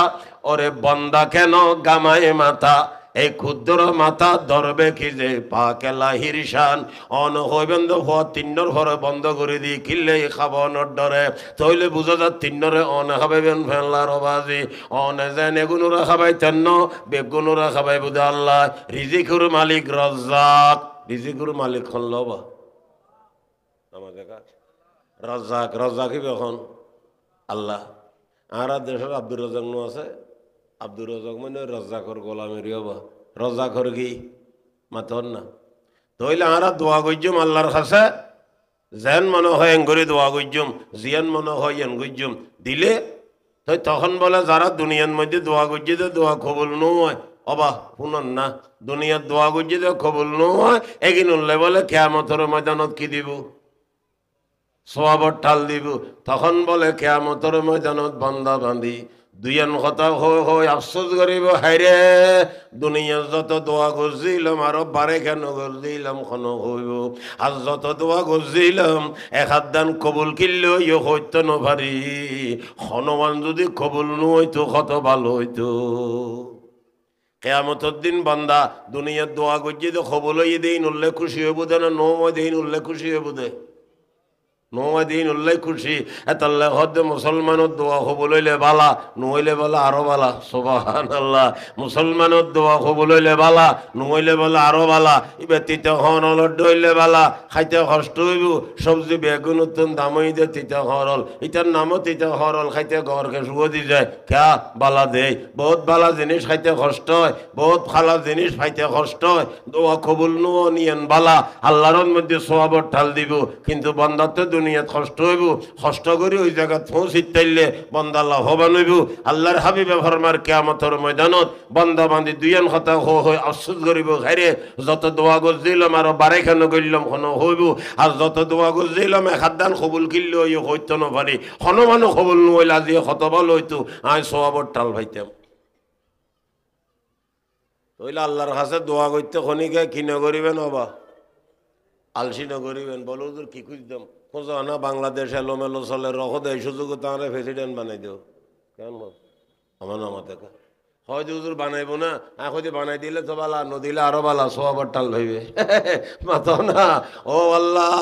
ওরে বন্দা কেন গামায় মাথা এই ক্ষুদ্র মাথা ধরবে কি যে পাকে লাহির শান অন হইবেন তো তিন্নর ঘরে বন্ধ করে দি কিনলে খাবানোর ডরে তইলে বুঝা যা তিন্নরে অন খাবাইবেন ফেললার বাজি অনে যেন এগুনোরা খাবাই তেন্ন বেগুনোরা খাবাই বুঝে আল্লাহ রিজিকুর মালিক রজ্জাক রিজিকুর মালিক খন লবা আমার দেখা রজ্জাক রজ্জাকি এখন আল্লাহ আর দেশের আব্দুর রাজ্জাক নো আছে আব্দুর রাজ্জাক মানে রজ্জাকর গোলামের হবা রজ্জাকর কি মাতন না তইলে আরা দোয়া গজ্জুম আল্লাহর কাছে যেন মনে হয় এঙ্গরি দোয়া গজ্জুম জিয়ান মনে হয় এন গজ্জুম দিলে তো তখন বলে যারা দুনিয়ার মধ্যে দোয়া গজ্জি তো দোয়া কবুল নয় অবা শুনন না দুনিয়ার দোয়া গজ্জি তো কবুল নয় এগিন উল্লে বলে কিয়ামতের ময়দানত কি দিব সওয়াবের ঠাল দিব তখন বলে কিয়ামতের ময়দানত বান্দা বান্দি দুইয়ান কথা হই আফসোস করিব হাইরে দুনিয়ার যত দোয়া গজিলাম আরো বারে কেন গজিলাম খন হইব আর যত দোয়া গজিলাম এক হাত দান কবুল কিনলেও ইয়ে হইতো নভারি হনুমান যদি কবুল নইতো কত ভালো হইতো কেয়ামতের দিন বান্দা দুনিয়ার দোয়া করছে তো খবর লইয়ে দিন উল্লেখ খুশি হইব দে না নৌময় দিন উল্লেখ খুশি হইব দে নৌময় দিন উল্লেখ খুশি এতাল্লে হদ্দে মুসলমানের দোয়া খবর লইলে বালা নইলে বলা আরো বালা সুবহানাল্লাহ মুসলমানের দোয়া খবর লইলে বালা নইলে বলা আরো বালা এবার তিতা হন অলড হইলে বালা খাইতে কষ্ট হইব সবজি বেগুন উত্তম দাম হইতে তিতা হরল ইটার নামও তিতা হরল খাইতে ঘরকে শুয়ে দি যায় ক্যা বালা দেয় বহুত বালা জিনিস খাইতে কষ্ট হয় বহুত খালা জিনিস খাইতে কষ্ট হয় দোয়া কবুল নুও নিয়েন বালা আল্লাহর মধ্যে সওয়াবর ঢাল দিব কিন্তু বান্দাতে দুনিয়াত কষ্ট হইব কষ্ট করে ওই জায়গা পৌঁছিত তাইলে বান্দা লাভবান হইব আল্লাহর হাবিবে ফরমার কিয়ামতের ময়দানত বান্দা বান্দি দুইয়ান কথা হই আফসোস করিব ঘরে যত দোয়া গজ দিলাম আর বারেখান গইলাম কোন হইব আর যত দোয়া গজ দিলাম খাদ্দান কবুল কিনলে ওই হইতো না পারি হনুমানও কবুল নইলা দিয়ে কত ভালো হইতো আয় সওয়াবর টাল ভাইতাম তইলে আল্লাহর কাছে দোয়া করতে খনিকে কি না করিবেন বাবা আলসি না করিবেন বলো হুজুর কি খুঁজতাম খোঁজো না বাংলাদেশ এলোমেলো চলে রখ দেয় সুযোগ তাহলে প্রেসিডেন্ট বানাই দেও কেমন আমার নামা থেকে হয়তো হুজুর বানাইবো না এখন বানাই দিলে তো বালা নদিলে আরো বালা সোয়াবার টাল হইবে মাতো না ও আল্লাহ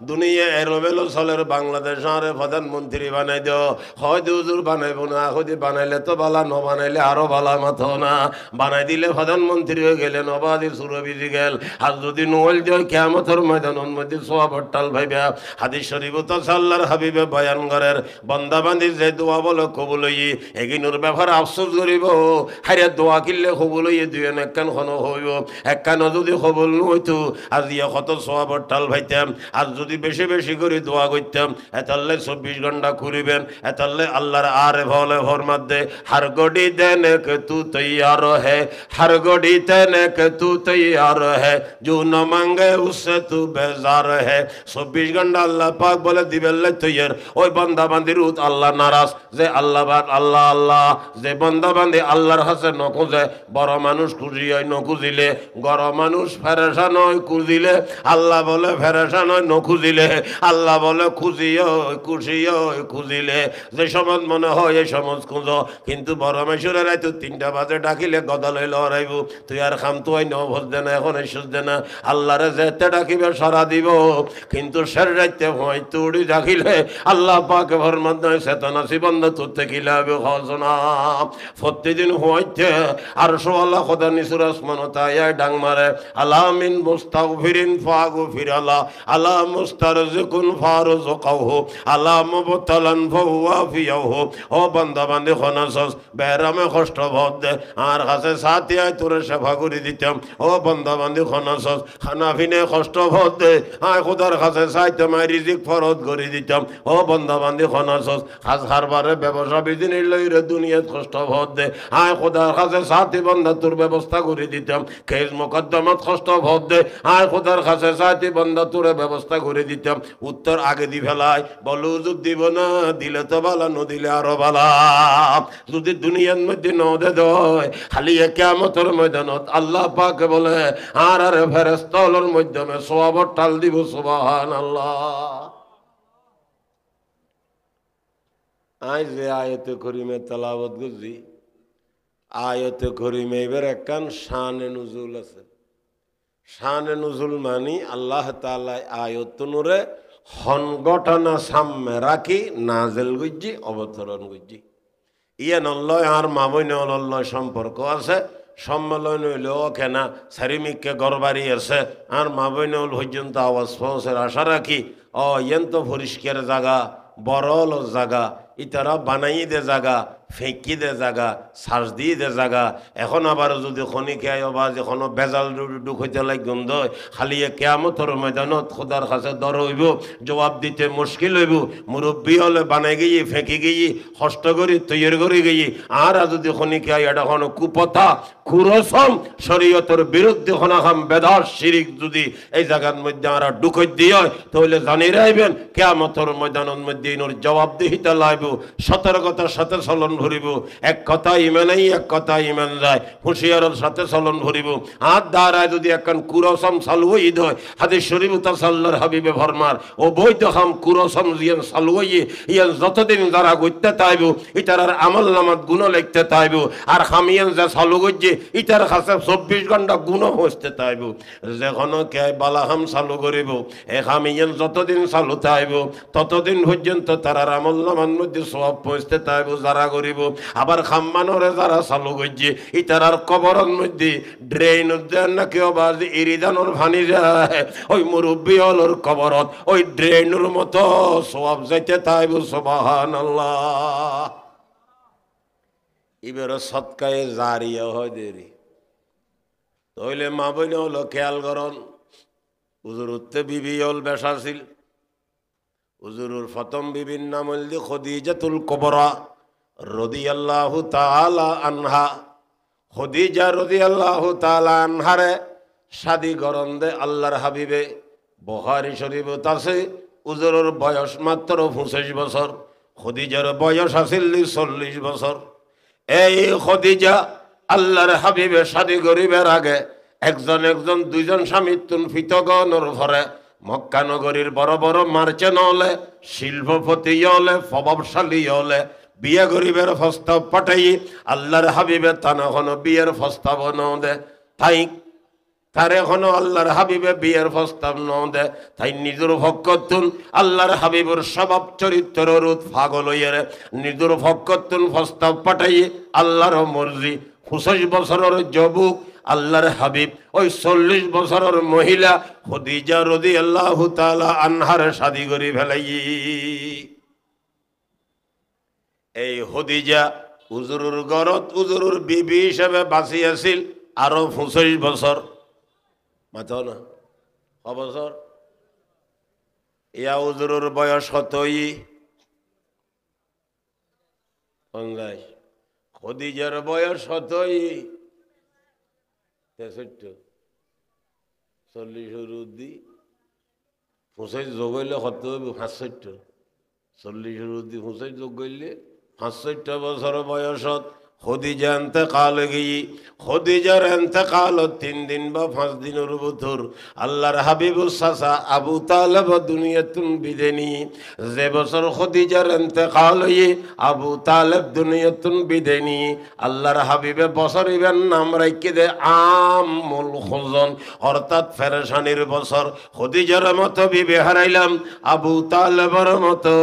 দুনিয়া এলোমেলো চলের বাংলাদেশ আরে প্রধানমন্ত্রী বানাই দেও হয়তো হুজুর বানাইবো না এখন বানাইলে তো বালা ন বানাইলে আরো বালা মাতো না বানাই দিলে প্রধানমন্ত্রী হয়ে গেলে নবাদি সুরবিজি গেল আর যদি নোয়েল দেয় কিয়ামতের ময়দানের মধ্যে সোয়াবার টাল ভাইবে হাদিস শরীফ তো আল্লাহর হাবিবে বয়ান করেন বান্দা বান্দি যে দোয়া বলো কবুল হই এগিনুর ব্যাপারে আফসোস করিব হারিয়া দোয়া কিনলে কবুল হইয়ে দুই একখান খন হইব একখান যদি কবুল নইতো আজ ইয়ে কত সোয়াবর টাল ভাইতাম আর যদি বেশি বেশি করে দোয়া করতাম এতাল্লে 24 ঘন্টা করিবেন এতাল্লে আল্লাহর আরে ভলে ফরমাত দে হর গড়ি দেনে কে তু তৈয়ার হে হর গড়ি দেনে কে তু তৈয়ার হে जो न मांगे उससे तू बेजार है 24 ঘন্টা আল্লাহ পাক বলে দিবেল্লে তৈয়ার ওই বান্দা বান্দির উত আল্লাহ নারাজ যে আল্লাহ বাদ আল্লাহ আল্লাহ যে বান্দা বান্দি আল্লাহর হাসে নখুঁজে বড় মানুষ খুঁজি হয় নখুঁজিলে গড় মানুষ ফেরেশান হয় খুঁজিলে আল্লাহ বলে ফেরেশান হয় নখুঁজিলে আল্লাহ বলে খুঁজি হয় খুশি হয় খুঁজিলে যে সমাজ মনে হয় এই সমাজ খুঁজো কিন্তু বড় মেশুরের রাইতো 3টা বাজে ডাকিলে গদালে লড়াইব তুই আর খাম তো হয় ন ভোজ না এখন এসুস দে না আল্লাহরে যেতে ডাকিবে সারা দিব কিন্তু সের রাইতে হয় তুড়ি ডাকিলে আল্লাহ পাকে ফরমান নয় চেতনা সিবন্ধ তুতে কিলাবে হজনা প্রতিদিন হইতে আর সোয়াল্লাহ খোদা নিসুর আসমান তাই ডাং মারে আলামিন মুস্তাগফিরিন ফাগফির আলা আলা মুস্তারজিকুন ফারজুকাহু আলা মুবতালান ফাহুয়া ফিয়াহু ও বান্দা বান্দি খনাসস বেরামে কষ্ট ভদ দে আর কাছে সাথী আয় তোরে সেবা করে দিতাম ও বান্দা বান্দি খনাসস খানা পিনে কষ্ট ভদ দে আয় খোদার কাছে চাইতে মাই রিজিক ফরজ করে দিতাম ও বান্দা বান্দি খনাসস খাস হারবারে ব্যবসা বিদিনের লইরে দুনিয়াত কষ্ট ভদ দে আয় খোদার কাছে সাথী বান্দা তোর ব্যবস্থা করে দিতাম কেস মোকদ্দমাত কষ্ট ভদ দে আয় খোদার কাছে সাথী বান্দা তোর ব্যবস্থা করে দিতাম উত্তর আগে দি ফেলায় বলো হুজুর দিব না দিলে তো বালা নদিলে আরো বালা যদি দুনিয়ার মধ্যে নদে দয় খালি কিয়ামতের ময়দানত আল্লাহ পাক বলে আর আর ফেরেশতার মাধ্যমে সওয়াবর টাল দিব সুবহানাল্লাহ আই যে আয়াতে করিমে তেলাওয়াত করছি আয়াতে করিমে এবার একখান শানে নুজুল আছে শানে নুজুল মানি আল্লাহ তাআলা আয়াত নুরে ঘটনা সামনে রাখি নাজেল গজ্জি অবতরণ গজ্জি ইয়ে নল্লয় আর মামই নল্লয় সম্পর্ক আছে সম্মেলন হইলেও কেনা সারিমিককে গড়বাড়ি আছে আর মামই নল পর্যন্ত আওয়াজ পৌঁছের আশা রাখি ও ইয়েন তো পরিষ্কার জায়গা বড়ল জায়গা ইতারা বানাই দে জায়গা ফেঁকি দে জায়গা সার্চ দিয়ে দে জায়গা এখন আবার যদি খনি খেয়ে বা এখনো বেজাল ডুক হইতে লাগ গন্ধ খালি কিয়ামতের ময়দানত খোদার কাছে দর হইব জবাব দিতে মুশকিল হইব মুরব্বী হলে বানাই গিয়ে ফেঁকি গিয়ে কষ্ট করি তৈরি করে গিয়ে আর যদি খনি খেয়ে এটা কোনো কুপথা কুরসম শরীয়তের বিরুদ্ধে খনাখাম বেদাস শিরিক যদি এই জায়গার মধ্যে আর ডুকই দিয়ে তাহলে জানিয়ে রাখবেন কিয়ামতের ময়দানের মধ্যে ইনোর জবাবদিহিতা লাইব সতর্কতার সাথে চলন ভরিব এক কথা ইমানেই এক কথা ইমান যায় হুঁশিয়ারের সাথে চলন ভরিব হাত দ্বারায় যদি একখান কুরসম চালুই হয় হাদিস শরীফ আল্লাহর হাবিবে ফরমার ও বৈধ হাম কুরসম জিয়ান চালুই ইয়ান যতদিন যারা গইতে তাইব ইতার আর আমল নামাত গুণ লিখতে তাইব আর হামিয়ান যা চালু গজ্জে ইতার কাছে 24 ঘন্টা গুণ হইতে তাইব যখন কে বালাহাম চালু করিব এ হামিয়ান যতদিন চালু তাইব ততদিন পর্যন্ত তার আমল নামার মধ্যে সওয়াব পৌঁছতে তাইব যারা করিব আবার খাম্মানরে যারা চালু গজ্জে ইতার আর কবরের মধ্যে ড্রেন উদ্যান না কেউ বাজ ইরিদানোর ভানি যায় ওই মুরব্বী হলোর কবরত ওই ড্রেনের মতো সওয়াব যাইতে তাইব সুবহানাল্লাহ এবার সৎকায়ে জারিয়া হয় দেরি তাইলে মা বইনে হলো খেয়াল করন হুজুরতে বিবি হল বেশাছিল হুজুরুর প্রথম বিবির নাম হল খদিজাতুল কুবরা রাদিয়াল্লাহু তাআলা আনহা খদিজা রাদিয়াল্লাহু তাআলা আনহারে শাদি করন দে আল্লাহর হাবিবে বুখারী শরীফত আছে হুজুরের বয়স মাত্র 25 বছর খদিজার বয়স আছিল 40 বছর এই খদিজা আল্লাহর হাবিবে শাদি করিবার আগে একজন দুইজন স্বামী তুন ফিতগণর ঘরে মক্কা নগরীর বড় বড় মার্চেন্ট হলে শিল্পপতি হলে প্রভাবশালী হলে বিয়ে গরিবের প্রস্তাব পাঠাই আল্লাহর হাবিবে তান এখনো বিয়ের প্রস্তাব ন দে তাই তার এখনো আল্লাহর হাবিবে বিয়ের প্রস্তাব ন দে তাই নিজের ভক্ততুন আল্লাহর হাবিবের স্বভাব চরিত্র রূপ পাগল হইয়ারে নিজের ভক্ততুন প্রস্তাব পাঠাই আল্লাহর মর্জি 25 বছরের যুবক আল্লাহর হাবিব ওই 40 বছরের মহিলা খদিজা রাদিয়াল্লাহু তাআলা আনহার শাদি করি ফেলাই এই খদিজা হুজুরের ঘরত হুজুরের বিবি হিসেবে বাঁচি আছিল আরো 25 বছর মাথা না ক বছর ইয়া হুজুরের বয়স কতই 50 খদিজার বয়স কতই 63 40 রুদ্দি 25 যোগ হইলে কত 65 40 রুদ্দি 25 যোগ হইলে 65 বছর বয়সত খদিজা ইন্তেকাল গই খদিজার ইন্তেকাল 3 দিন বা 5 দিনের ভিতর আল্লাহর হাবিবুর চাচা আবু তালেব দুনিয়াতুন বিদেনি যে বছর খদিজার ইন্তেকাল হই আবু তালেব দুনিয়াতুন বিদেনি আল্লাহর হাবিবে বছর ইবেন নাম রাখি দে আমুল খুজন অর্থাৎ ফেরেশানির বছর খদিজার মতো বিবি হারাইলাম আবু তালেবের মতো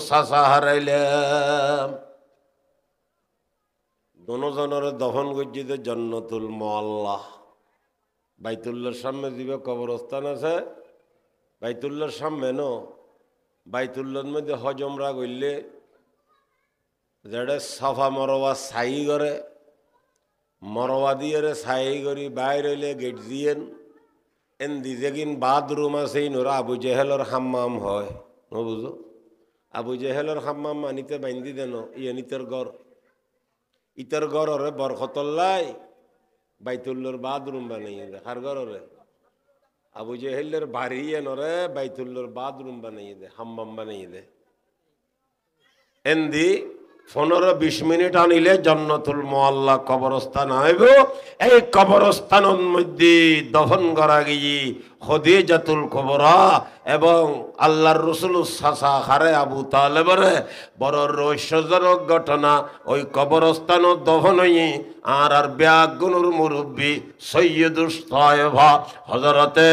চাচা হারাইলাম দোনোজনের দফন গজ্জিতে জান্নাতুল মুআল্লা বাইতুল্লাহর সামনে দিবে কবরস্থান আছে বাইতুল্লাহর সামনে ন বাইতুল্লাহর মধ্যে হজ উমরা করলে যেটা সাফা মরওয়া ছাই করে মরওয়া দিয়ে ছাই করি বাইর হইলে গেট দিয়েন এন দিছে কিন বাথরুম আছে নোরা আবু জেহেলর হাম্মাম হয় ন বুঝো আবু জেহেলর হাম্মাম আনিতে বাইন্দি দেন ইয়ানিতের গড় ইতার ঘরে বরকতল্লাই বাইতুল্লাহর বাথরুম বানাইয়ে দে কার ঘরে আবু জেহেলের বাড়ি নরে বাইতুল্লাহর বাথরুম বানাইয়ে দে হাম্মাম বানাইয়ে দে এন্দি 15-20 মিনিট আনিলে জান্নাতুল মুআল্লা কবরস্থান আইব এই কবরস্থানের মধ্যে দফন করা গিয়ে খদিজাতুল কুবরা এবং আল্লাহর রাসূলুর চাচা হারে আবু তালেবের বড় রহস্যজনক ঘটনা ওই কবরস্থানত দফন হই আর ব্যাগুনুর মুরব্বী সৈয়দুস তায়েফা হযরতে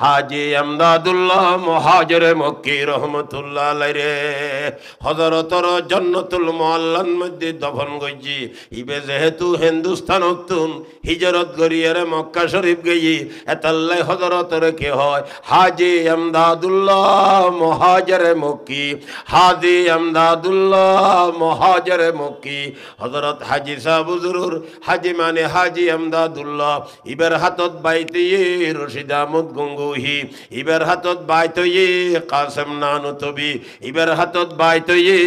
হাজি আমদাদুল্লাহ মুহাজিরে মক্কি রহমাতুল্লাহ আলাইহি হযরতর জান্নাতুল মুআল্লার মধ্যে দফন গইজি ইবে যেহেতু হিন্দুস্তানতুন হিজরত করিয়ারে মক্কা শরীফ গই এতাল্লাই হযরতর কে হয় হাজি আমদাদুল্লাহ মুহাজিরে মক্কি হাজি আমদাদুল্লাহ মুহাজিরে মক্কি হযরত হাজি সাহেব হুজুর হাজি মানে হাজি আমদাদুল্লাহ ইবের হাতত বাইতে রশিদ আহমদ গঙ্গু রুহি ইবের হাতত বাইতয়ে কাসেম নানুতবি ইবের হাতত বাইতয়ে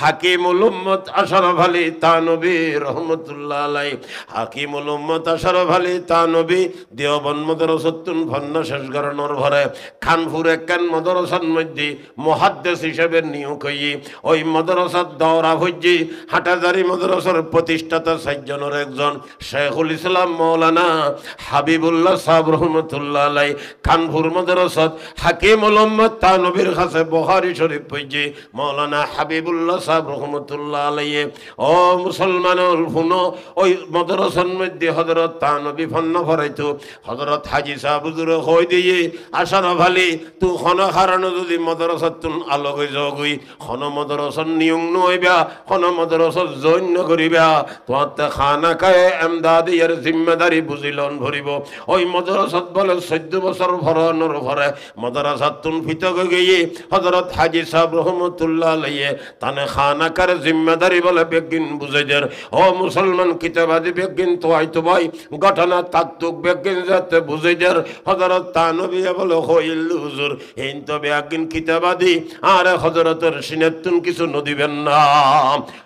হাকিমুল উম্মত আশরাফ আলী তানবী রহমতুল্লাহ আলাই হাকিমুল উম্মত আশরাফ আলী তানবী দেওবন্দ মাদ্রাসাতুন ফন্না শেষ গরনর ভরে খানপুর একখান মাদ্রাসার মধ্যে মুহাদ্দিস হিসেবে নিয়োগ হই ওই মাদ্রাসার দৌরা হজ্জি হাটাজারি মাদ্রাসার প্রতিষ্ঠাতা সাতজনের একজন শেখুল ইসলাম মাওলানা হাবিবুল্লাহ সাহেব রহমতুল্লাহ আলাই খানপুর মাদ্রাসাত হাকিমুল উম্মত তানবীর কাছে বুখারী শরীফ পড়ছি মাওলানা হাবিবুল্লাহ সাহেব রহমতুল্লাহ আলাইহি ও মুসলমানুল ফুনো ওই মাদ্রাসার মধ্যে হযরত তানবী ফন্না ফরাইতো হযরত হাজী সাহেব হুজুর কই দিয়ে আশরাফ আলী তু খানা হারানো যদি মাদ্রাসাতুন আলোক জগই খানা মাদ্রাসার নিয়ম নইবা খানা মাদ্রাসার জৈন্য করিবা তোমাতে খানা কায়ে এমদাদিয়ার জিম্মেদারি বুঝিলন ভরিব ওই মাদ্রাসাত বলে 14 বছর ভরানোর ভরে মাদ্রাসাতুন ফিতক গিয়ে হযরত হাজী সাহেব রহমতুল্লাহ আলাইহি তানে খানাকার জিম্মেদারি বলে বেগিন বুঝাইদের ও মুসলমান কিতাবাদি বেগিন তো আইতো ভাই ঘটনা তাত্তুক বেগিন যাতে বুঝাইদের হযরত তানবী বলে হইল হুজুর এইন তো বেগিন কিতাবাদি আর হযরতের সিনেতুন কিছু নদিবেন না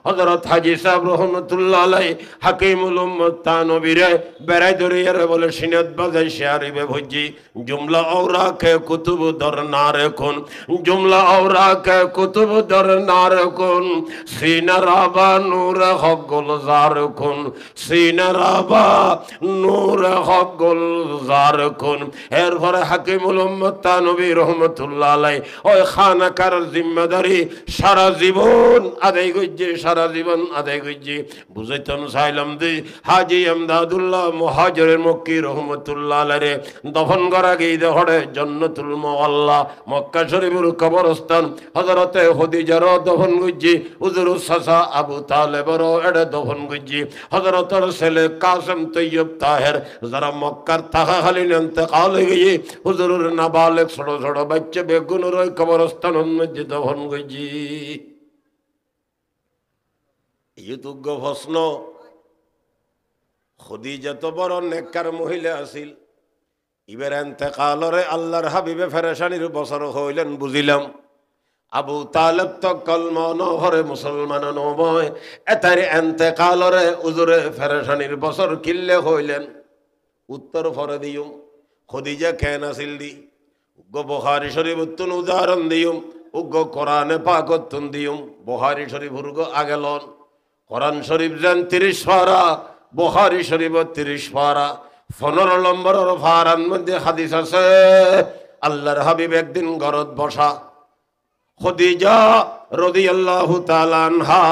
হযরত হাজী সাহেব রহমতুল্লাহ আলাইহি হাকিমুল উম্মত তানবীরে বেড়াই ধরিয়ে বলে সিনেত বাজাই শেয়ারিবে ভজি জুমলা আওরাকে কুতুব দর না রেখুন জুমলা আওরাকে কুতুব দর না রেখুন সিনারাবা নূর হক গুলজার খুন সিনারাবা নূর হক গুলজার খুন এরপরে হাকিমুল উম্মত তানবী রহমতুল্লাহ আলাইহি ওই খানাকার জিম্মেদারি সারা জীবন আদায় করছে সারা জীবন আদায় করছে বুঝাইতাম চাইলাম দি হাজী এমদাদুল্লাহ মুহাজির মক্কি রহমতুল্লাহ আলাইহি দফন করা গিয়ে হড়ে জান্নাতুল মুআল্লা মক্কা শরীফের কবরস্থান হযরতে খাদিজার দফন করছে হুজুর চাচা আবু তালেবর এড়ে দফন করছে হযরতের ছেলে কাসেম তৈয়ব তাহের যারা মক্কার থাকাকালীন ইন্তেকাল হয়ে গিয়ে হুজুরের নাবালেগ ছোট ছোট বাচ্চা বেগুনের ওই কবরস্থানের মধ্যে দফন করছে ইউতুগ্য প্রশ্ন খাদিজা তো বড় নেককার মহিলা আছিল ইবের ইন্তেকালরে আল্লাহর হাবিবে ফেরেশানির বছর হইলেন বুঝিলাম আবু তালেব তো কলমা নহরে মুসলমান নয় এতার ইন্তেকালরে হুজুরে ফেরেশানির বছর কিল্লে হইলেন উত্তর ফরে দিও খাদিজা কেন আছিল দি উগ্র বুখারী শরীফ উত্তন উদাহরণ দিও উগ্র কোরআনে পাক উত্তন দিও বুখারী শরীফ উর্গ আগেলন কোরআন শরীফ যেন 30 পারা বুখারী শরীফ 30 পারা 15 নম্বরের ফারার মধ্যে হাদিস আছে আল্লাহর হাবিব একদিন ঘরত বসা খাদিজা রাদিয়াল্লাহু তাআলা আনহা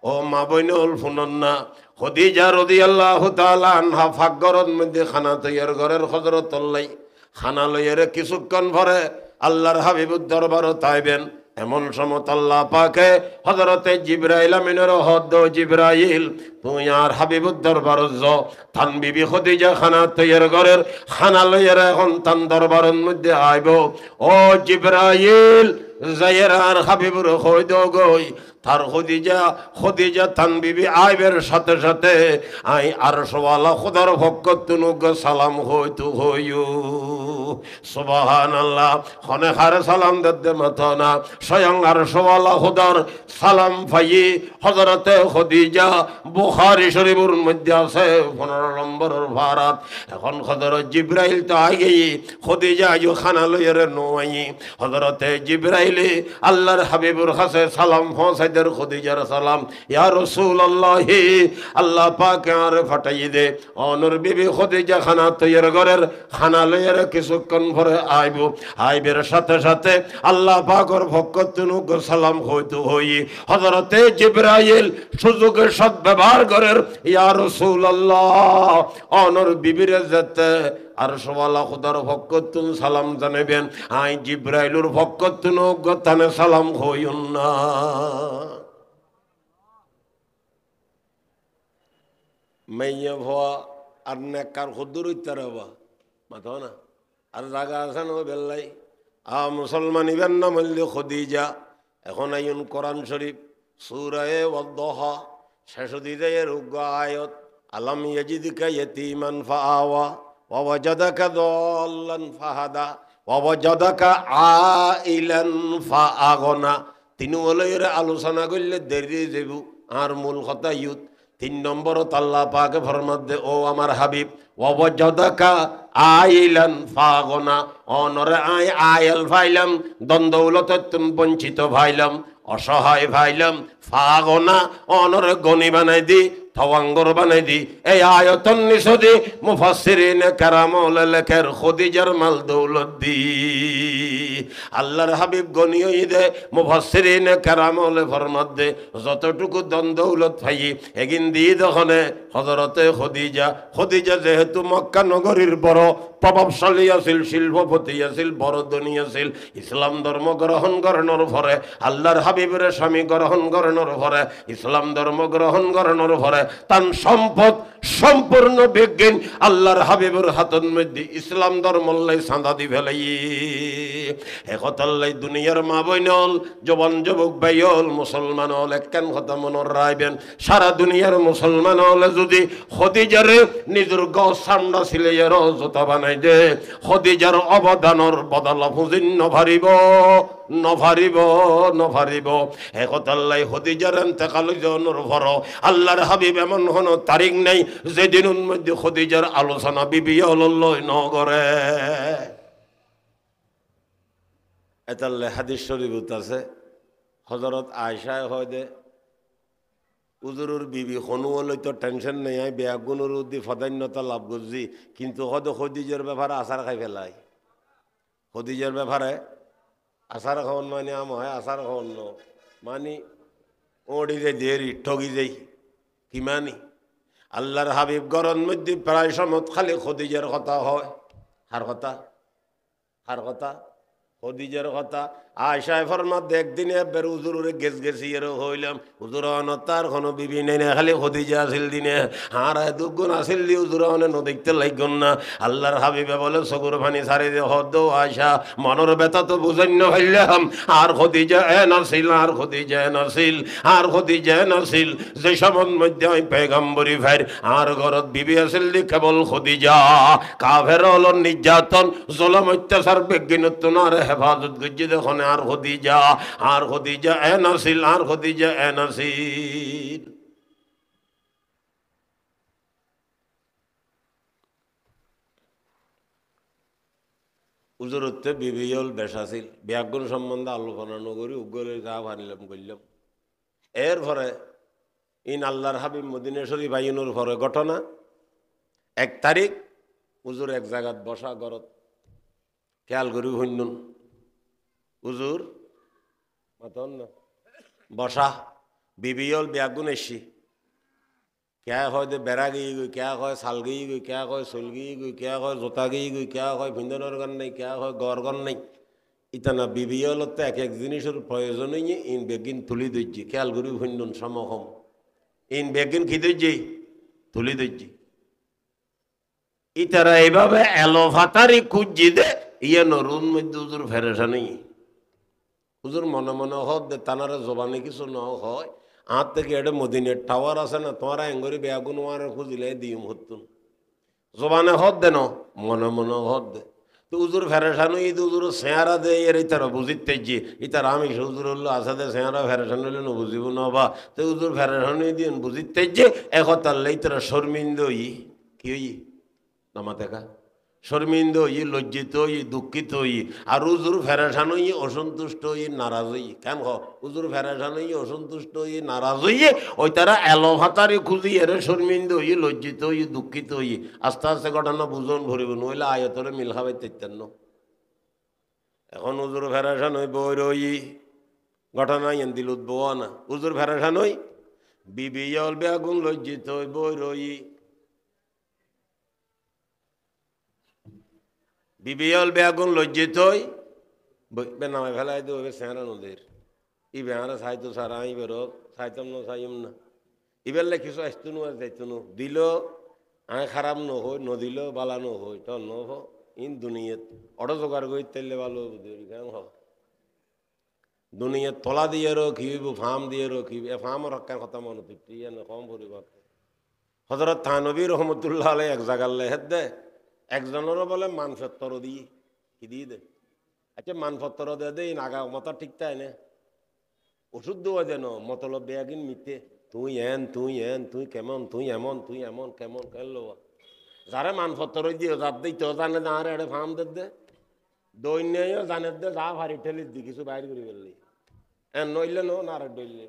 ও মা বইনুল ফুনন্না খাদিজা রাদিয়াল্লাহু তাআলা আনহা ফাগরত মধ্যে খানা তৈয়ার ঘরের হযরত আল্লাহ খানা লইয়ারে কিছুক্ষণ পরে আল্লাহর হাবিবুর দরবারে তাইবেন এমন সময় আল্লাহ পাকে হযরতে জিবরাইল আমিনের হদ জিবরাইল তুই আর হাবিবুর দরবারে যাও তান বিবি খাদিজা খানা তৈয়ার ঘরের খানা লইয়ারে এখন তান দরবারের মধ্যে আইব ও জিবরাইল জায়রার হাবিবুর কইদ গই তার খাদিজা তান বিবি আইবের সাথে সাথে আই আরশওয়ালা খোদার ভক্তনুগ সালাম হইতু হইউ সুবহানাল্লাহ খনে খারে সালাম দে মাথনা স্বয়ং আরশওয়ালা খোদার সালাম পাই হযরতে খাদিজা বুখারী শরীফের মধ্যে আছে 15 নম্বরের ভারাত এখন হযরত জিবরাইল তো আগে খাদিজা আইও খানা লইরে নই হযরতে জিবরাইল আল্লাহর হাবিবুর কাছে সালাম পৌঁছাইদের খাদিজার সালাম ইয়া রাসূলুল্লাহ আল্লাহ পাক আর ফাটাই দে অনর বিবি খাদিজা খানা তৈয়ার ঘরের খানা লইরে কিছুক্ষণ পরে আইব আইবের সাথে সাথে আল্লাহ পাকের ভক্তনুগ সালাম হইতু হই হযরতে জিবরাইল সুযোগের সদ্ব্যবহার করেন ইয়া রাসূলুল্লাহ অনর বিবির যেতে আরশওয়ালা খোদার ভক্ততুন সালাম জানাবেন আই জিবরাইলুর ভক্ততুন গতানে সালাম হইউন না মাইয়া ভয়া আর নেকার খুদুর ইত্তারাবা মাথা না আর জায়গা আছে না বেল্লাই মুসলমান ইবেন না মল্লি খাদিজা এখন আইন কোরআন শরীফ সূরা ওয়াদ-দুহা শেষ দিকে রুগা আয়াত আলাম ইয়াজিদকা ইয়াতীমান ফাআওয়া ওয়া ওয়াজাদাকা দাল্লান ফাহাদা ওয়াজাদাকা আইলান ফাআগনা। তিনু ওলাইয়ের আলোচনা করলে দেরি যাব। আর মূল কথা ইউত 3 নম্বরত আল্লাহ পাকে ফরমাত দে, ও আমার হাবিব, ওয়াজাদাকা আইলান ফাআগনা, অনরে আয়াল ফাইলাম, দ্বন্দ্বৌলততুন বঞ্চিত ভাইলাম, অসহায় ভাইলাম, ফাগনা অনরে গনি বানাই দি, থওয়াঙ্গর বানাই দি। এই আয়তন নিসদি মুফাসসিরিন কারামুল লেখের খদিজার মাল দৌলত দি। আল্লাহর হাবিব গনিও দে, মুফাসসিরিন কারামুল ফরমাত দে, যতটুকু দন দৌলত পাই এগিন দি দখনে হযরতে খদিজা। খদিজা যেহেতু মক্কা নগরীর বড় প্রভাবশালী আছিল, শিল্পপতি আছিল, বড় ধনী আছিল, ইসলাম ধর্ম গ্রহণ করানোর পরে আল্লাহর হাবিবের স্বামী গ্রহণ করানোর পরে ইসলাম ধর্ম গ্রহণ করানোর পরে তার সম্পদ সম্পূর্ণ বিজ্ঞান আল্লাহর হাবিবের হাতের মধ্যে ইসলাম ধর্মল্লাই চাঁদা দি ফেলাই। একতাল্লাই দুনিয়ার মা বইনল, জবান যুবক ভাইল, মুসলমান হল একখান কথা মনের রাখবেন, সারা দুনিয়ার মুসলমান হলে যদি খদিজারে নিজের গছ সামনা ছিলে জোতা বানাই দে, খদিজার অবদানের বদলা ফুজিন নভারিব নভারিব নভারিব। একতাল্লাই খদিজার এন্তেকাল জনের ভর আল্লাহর হাবিব এমন কোন তারিখ নাই যেদিনের মধ্যে খদিজার আলোচনা বিবি লই নগরে। এতাল্লাই হাদিস শরীফত আছে, হযরত আয়েশা হয় দে, উজুরুর বিবি হনু হলে তো টেনশন নেই, আমি বেয়াগুনুর উদ্দি ফদান্যতা লাভ করছি, কিন্তু হয়তো খদিজার ব্যাপারে আচার খাই ফেলাই। খদিজার ব্যাপারে আচার খাওয়ান মানে আম হয়, আচার খাওয়ান মানি ওড়ি যাই দেরি ঠগি যাই কি মানি। আল্লাহর হাবিব গরম মধ্যে প্রায় সময় খালি খদিজার কথা হয়। হার কথা, হার কথা, খদিজার কথা। আয়েশা ফরমাত একদিন একবার হুজুরে গেছি এর হইলাম, হুজুর তার কোনো বিবি নেই না, খালি খদিজা আসিল দিনে আর দুগুণ আসিল দি হুজুর দেখতে লাগন না। আল্লাহর হাবিবে বলে চকুর পানি ছাড়ি দে, হদ আয়েশা মনের ব্যথা তো বুঝান্য হইলাম। আর খদিজা এন আসিল, আর খদিজা এন আসিল, আর খদিজা এন আসিল, যে সময় মধ্যে আমি পেগম্বরি ভাইর আর ঘরত বিবি আসিল দি কেবল খদিজা। কাফের হল নির্যাতন জুলুম অত্যাচার বিজ্ঞানোত্তনার হেফাজত গজ্জি দেখনে আর খদিজা, আর খদিজা এন আসিল, আর খদিজা এন আসিল। উজুরতে বিবিয়ল বেশ আছিল, ব্যাগুণ সম্বন্ধে আলোচনা নগরী উগ্গলে যা ভানিলাম করলাম। এর পরে ইন আল্লাহর হাবিব মদিনা শরীফ আইনুর পরে ঘটনা, 1 তারিখ হুজুর এক জায়গাত বসা গরত, খেয়াল করি হইনুন হুজুর মাতন না বসা, বিবিয়ল ব্যাগুণ এসি, क्या হয় দে বেড়া গিয়ে গই, क्या হয় শাল গিয়ে গই, क्या হয় চুল গিয়ে গই, क्या হয় জোতা গিয়ে গই, क्या হয় ভিন্দনের গান নেই, क्या হয় গরগন নেই। ইতানা বিবিয়লতে এক এক জিনিসের প্রয়োজন ইন বেগিন তুলি দইজি, খেয়াল করি ভিন্দন সমহম ইন বেগিন কি দইজি তুলি দইজি। ইতারা এইভাবে এলোভাতারি খুঁজি দে ইয়ে নরুন মধ্যে হুজুর ফেরেশা নেই। হুজুর মনে মনে হদ দে তানারা জবানে কিছু ন হয়, আর থেকে এটা মদিনের টাওয়ার আছে না, তোমার এঙ্গরি বেগুন ওয়ার খুঁজিলে দিম হতুন, জবানে হদ দে ন মনে মনে হদ দে। তো হুজুর ফেরেশানো ঈদ হুজুর চেহারা দে এর ইতারা বুঝিতে যে ইতারা আমি হুজুর হল্লো আসা দে চেহারা ফেরেশান হইলে ন বুঝিব না বা। তো হুজুর ফেরেশানো দিন বুঝিতে যে একতাল্লে ইতারা শর্মিন্দ ই কি হই নামা দেখা, শর্মিন্দ ই লজ্জিত ই দুঃখিত ই, আর হুজুর ফেরেশান ই অসন্তুষ্ট ই নারাজ ই। কেন হুজুর ফেরেশান ই অসন্তুষ্ট ই নারাজ ই, ওই তারা এলোভাতারি খুঁজি এর শর্মিন্দ ই লজ্জিত ই দুঃখিত ই। আস্তে আস্তে ঘটনা বুঝন ভরিব, নইলে আয়তরে মিল খাবাই তেতেন ন। এখন হুজুর ফেরেশান হই বই রই ঘটনা ইন দিল উদ্ভব না। হুজুর ফেরেশান হই বিবিয়ল বেগুন লজ্জিত হই বই রই, বিবিয়ল বেগুন লজ্জিত হই নামে ফেলাই দেবে সেহারা নদীর ই বেহারা সাইতো সারা ই বেরো সাইতাম না সাইম না ইবেললে কিছু আসতো নো আর যাইতো নো দিল আয় খারাপ ন হই নদিল বালা ন হই তো ন হ ইন দুনিয়াত অটো জোগাড় করি তেললে ভালো কেন হ দুনিয়াত তলা দিয়ে রখিব ফার্ম দিয়ে রখিব এ ফার্ম রক্ষার কথা মনে তুই ইয়ে কম পরিবার। হযরত থানবী রহমতুল্লাহ আলাইহি এক জায়গার লেহেদ দে একজনেরও বলে মানফের তর দিয়ে কি দিয়ে দে আচ্ছা মানপত্র দে দে নাগা মতো ঠিক তাই না ওষুধ দেওয়া যেন মতলব বেয়াগিন মিথ্যে তুই কেমন তুই এমন কেমন কেন যারা মানপত্র দিয়ে যার দিই তো জানে না আর এটা ফার্ম দে দৈন্য জানে দে যা ভারী ঠেলি দি কিছু বাইর করে ফেললি নইলে নো না আর ডইলে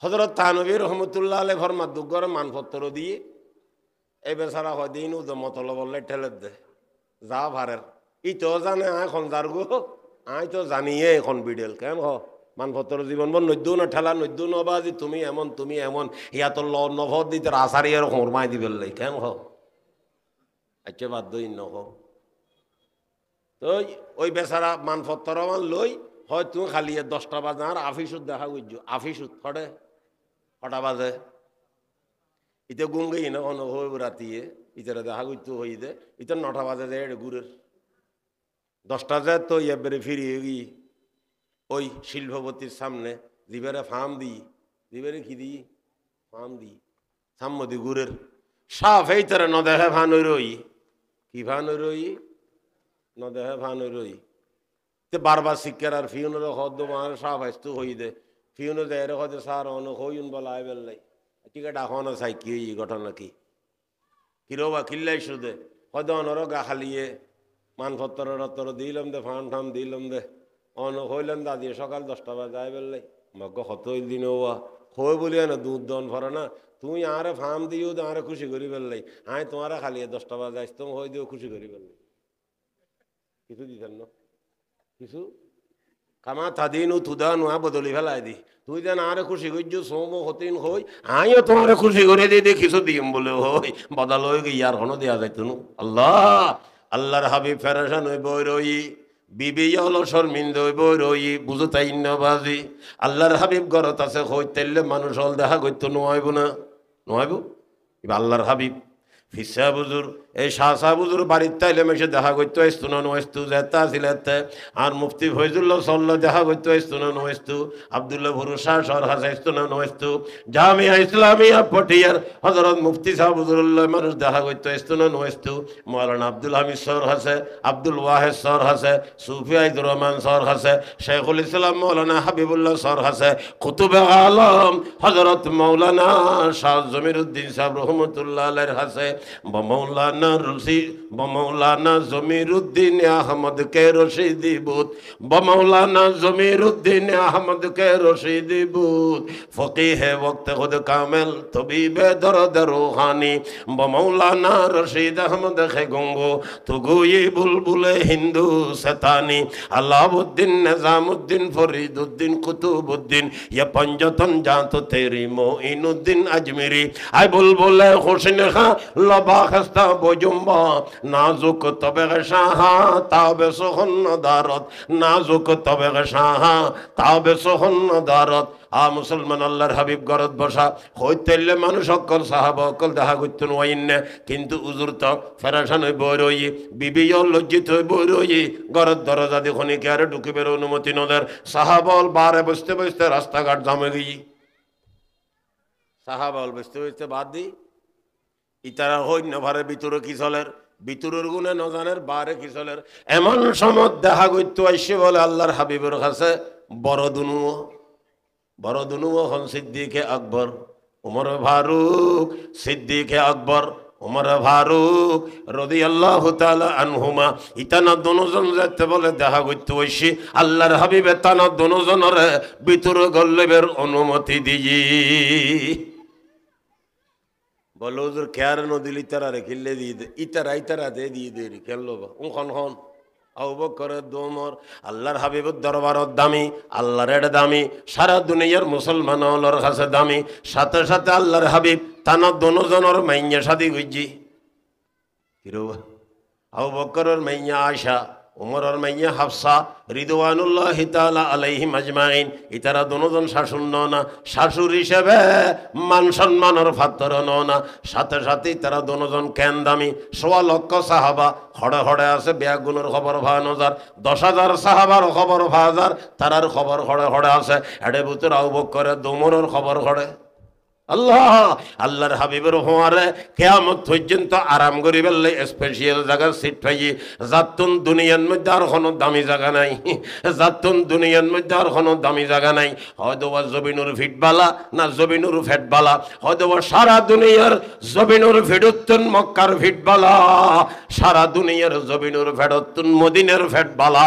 হজরত থানবী রহমতুল্লাহ আলাই ফরমাদ দুগর মানপত্র দিয়ে এই বেচারা হয় দিন মতলব বললে ঠেলে দে যা ভারের ই তো জানে এখন যার গো আই তো জানিয়ে এখন বিডেল কেন হ মানপত্র জীবন বল নদ্য না ঠেলা নদ্য নবাজি তুমি এমন ইয়া তো নভ দিতে আসারি আর হরমাই দিবে কেন হ আচ্ছা বাধ্য নহ তো ওই বেচারা মানপত্র মান লই হয় তুমি খালি 10টা বাজে আর আফিসুত দেখা করছো আফিসুত ফটে কটা বাজে ইতে গুঙ্গি না কোনো হই রাতিয়ে ইতারা দেখা করতে হই দে ইতে 9টা বাজে যায় ঘুরের 10টা যায় তো এবারে ফিরিয়ে গিয়ে ওই শিল্পপতির সামনে দিবারে ফার্ম দিই দিবারে কি দিই ফার্ম দিই সাম্মদি ঘুরের সাফ এই তারা ন দেখে ফান ওই রই কি ফান ওই রই ন দেখে ফান ওই রই তে বারবার শিক্ষার আর ফিউনের হদ্দ মার সাফ আসতো হই দে ফিউনো দেয় হদে সার অন হইন বলা আই বেল্লাই টিকা ডাকনো চাই কি ঘটনা কি কিরবা কিল্লাই সুদে হয়তো অনর গা খালিয়ে মানপত্র রত্তর দিলাম দে ফান ঠাম দিলাম দে অন হইলাম দাদি সকাল 10টা বাজে আই বেল্লাই মগ্গ হত দিন ওয়া হই বলিয়া না দুধ দন ভরে না তুই আরে ফার্ম দিও আরে খুশি করি বেল্লাই হাই তোমারা খালিয়ে 10টা বাজে আসতো হই দিও খুশি করি বেল্লাই কিছু দিতেন না কিছু কামা তাদিন তুদান বদলি ফেলাই দি তুই যেন আরে খুশি করছো সোম হতিন হই আইও তোমারে খুশি করে দিয়ে কিছু দিম বলে হই বদল হয়ে গিয়ে আর হনো দেওয়া যাইতো আল্লাহর হাবিব ফেরাসান হই বই রই বিবি হলো শর্মিন্দ হই বই রই বুঝো তাই নবাজি আল্লাহর হাবিব গরত আছে হই তেললে মানুষ হল দেখা করতো নোয়াইব না নোয়াইব আল্লাহর হাবিব ফিসা বুজুর এই শাহ বুজুর বাড়ির তাইলে মেসে দেখা করতো আসতো না নোয়েস্তু যেতা ছিলেতে আর মুফতি ফৈজুল্লাহ সল্লা দেখা করতো আসতো না নোয়েস্তু আবদুল্লাহ ভরুসা সর হাসা আসতো না নোয়েস্তু জামিয়া ইসলামিয়া পটিয়ার হজরত মুফতি শাহ বুজুরুল্লাহ মানুষ দেখা করতো আসতো না নোয়েস্তু মৌলানা আব্দুল হামিদ সর হাসে আব্দুল ওয়াহেদ সর হাসে সুফি আইদুর রহমান সর হাসে শেখুল ইসলাম মৌলানা হাবিবুল্লাহ সর হাসে কুতুবে আলম হজরত মৌলানা শাহ জমিরুদ্দিন সাহেব রহমতুল্লাহ আলাইহির হাসে বমৌলানা জমিরুদ্দিন আহমদ কে রশিদি বুত বমৌলানা জমিরুদ্দিন আহমদ কে রশিদি বুত ফকিহে ওয়াক্ত খুদ কামেল তবিবে দরদ রুহানি বমৌলানা রশিদ আহমদ খে গঙ্গো তুগুই বুলবুলে হিন্দু সেতানি আলাউদ্দিন নিজামুদ্দিন ফরিদুদ্দিন কুতুবুদ্দিন ইয়া পঞ্জতন জাত তেরি মোইনুদ্দিন আজমেরি আই বুলবুলে হোসেন খা লবা খাস্তা বজুম্বা নাজুক তবে শাহা তাবে সোহন দারত নাজুক তবে শাহা তাবে সোহন দারত মুসলমান আল্লাহর হাবিব গরত বসা হইতেলে মানুষ অকল সাহাবা অকল দেখা করতো নইনে কিন্তু উজুর তো ফেরাসান হই বই রই বিবি লজ্জিত হই বই রই গরত দরজা দেখনি কে আরে ঢুকিবের অনুমতি নদের সাহাবল বারে বসতে বসতে রাস্তাঘাট জামে গিয়ে সাহাবল বসতে বসতে বাদ দিই ইতারা হই না ভারে ভিতরে কি চলের ভিতরের গুণে নজানের বারে কি চলের এমন সময় দেখা করতো আইসে বলে আল্লাহর হাবিবের কাছে বড় দুনুও হন সিদ্দিকে আকবর উমর ফারুক সিদ্দিকে আকবর উমর ফারুক রাদিয়াল্লাহু তাআলা আনহুমা ইতানা দুজন যেতে বলে দেখা করতে হইছে আল্লাহর হাবিবে তানা দুজনের ভিতরে গল্লেবের অনুমতি দিই বলো হুজুর খেয়ার নদিল ইতারা রে খিল্লে দিয়ে দে ইতারা দে দিয়ে দে খেললো খন আবু বকর ওমর আল্লাহর হাবিবের দরবারত দামি আল্লাহর এড দামি সারা দুনিয়ার মুসলমান হলর কাছে দামি সাথে সাথে আল্লাহর হাবিব তানা দুজনের মাইয়া শাদি গইজি কিরো আবু বকরের মাইয়া আয়েশা উমরের মাইয়া হাফসা রিদওয়ানুল্লাহি তাআলা আলাইহিম আজমাইন ইতারা দুজন শাশুড় না শাশুড় হিসেবে মান সম্মানের পাত্র না সাথে সাথে তারা দুজন কেন দামি ১৬ লক্ষ সাহাবা হড়ে হড়ে আছে বেগুনের খবর ৫,০০০ ১০,০০০ সাহাবার খবর ৫,০০০ তারার খবর হড়ে হড়ে আছে এডে ভিতর আবু বকরের উমরের খবর হড়ে আল্লাহ আল্লাহর হাবিবের হওয়ারে কিয়ামত পর্যন্ত আরাম করি বেললে স্পেশাল জায়গা সিট পাইয়ে যাতুন দুনিয়ার মধ্যে আর কোনো দামি জায়গা নাই, যাতুন দুনিয়ার মধ্যে আর কোনো দামি জায়গা নাই। হয়তো বা জবিনুর ফিটবালা না জবিনুর ফেটবালা, হয়তো বা সারা দুনিয়ার জবিনুর ফেডুত্তুন মক্কার ফিটবালা, সারা দুনিয়ার জবিনুর ফেডুত্তুন মদিনের ফেটবালা,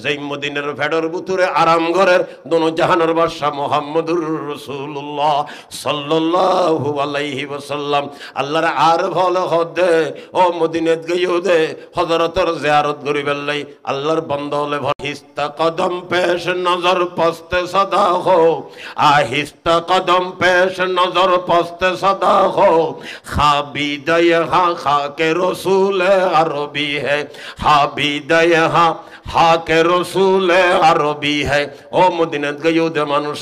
যেই মদিনের ফেডর বুতুরে আরাম ঘরের দোনো জাহানের বাদশা মুহাম্মদুর রাসূলুল্লাহ সাল্লাল্লাহু আলাইহি ওয়াসাল্লাম। আল্লাহর আর ভালো হদে ও মদিনাত গইও দে হযরতের জিয়ারত করিবেন লাই আল্লাহর বান্দা হলে আহিস্তা কদম পেশ নজর পস্তে সদা হো, আহিস্তা কদম পেশ নজর পস্তে সদা হো, খাবিদ ইহা খাকে রসূল আরবি है, হাবিদ ইহা হাকে রসূল আরবি है। ও মদিনাত গইও দে মানুষ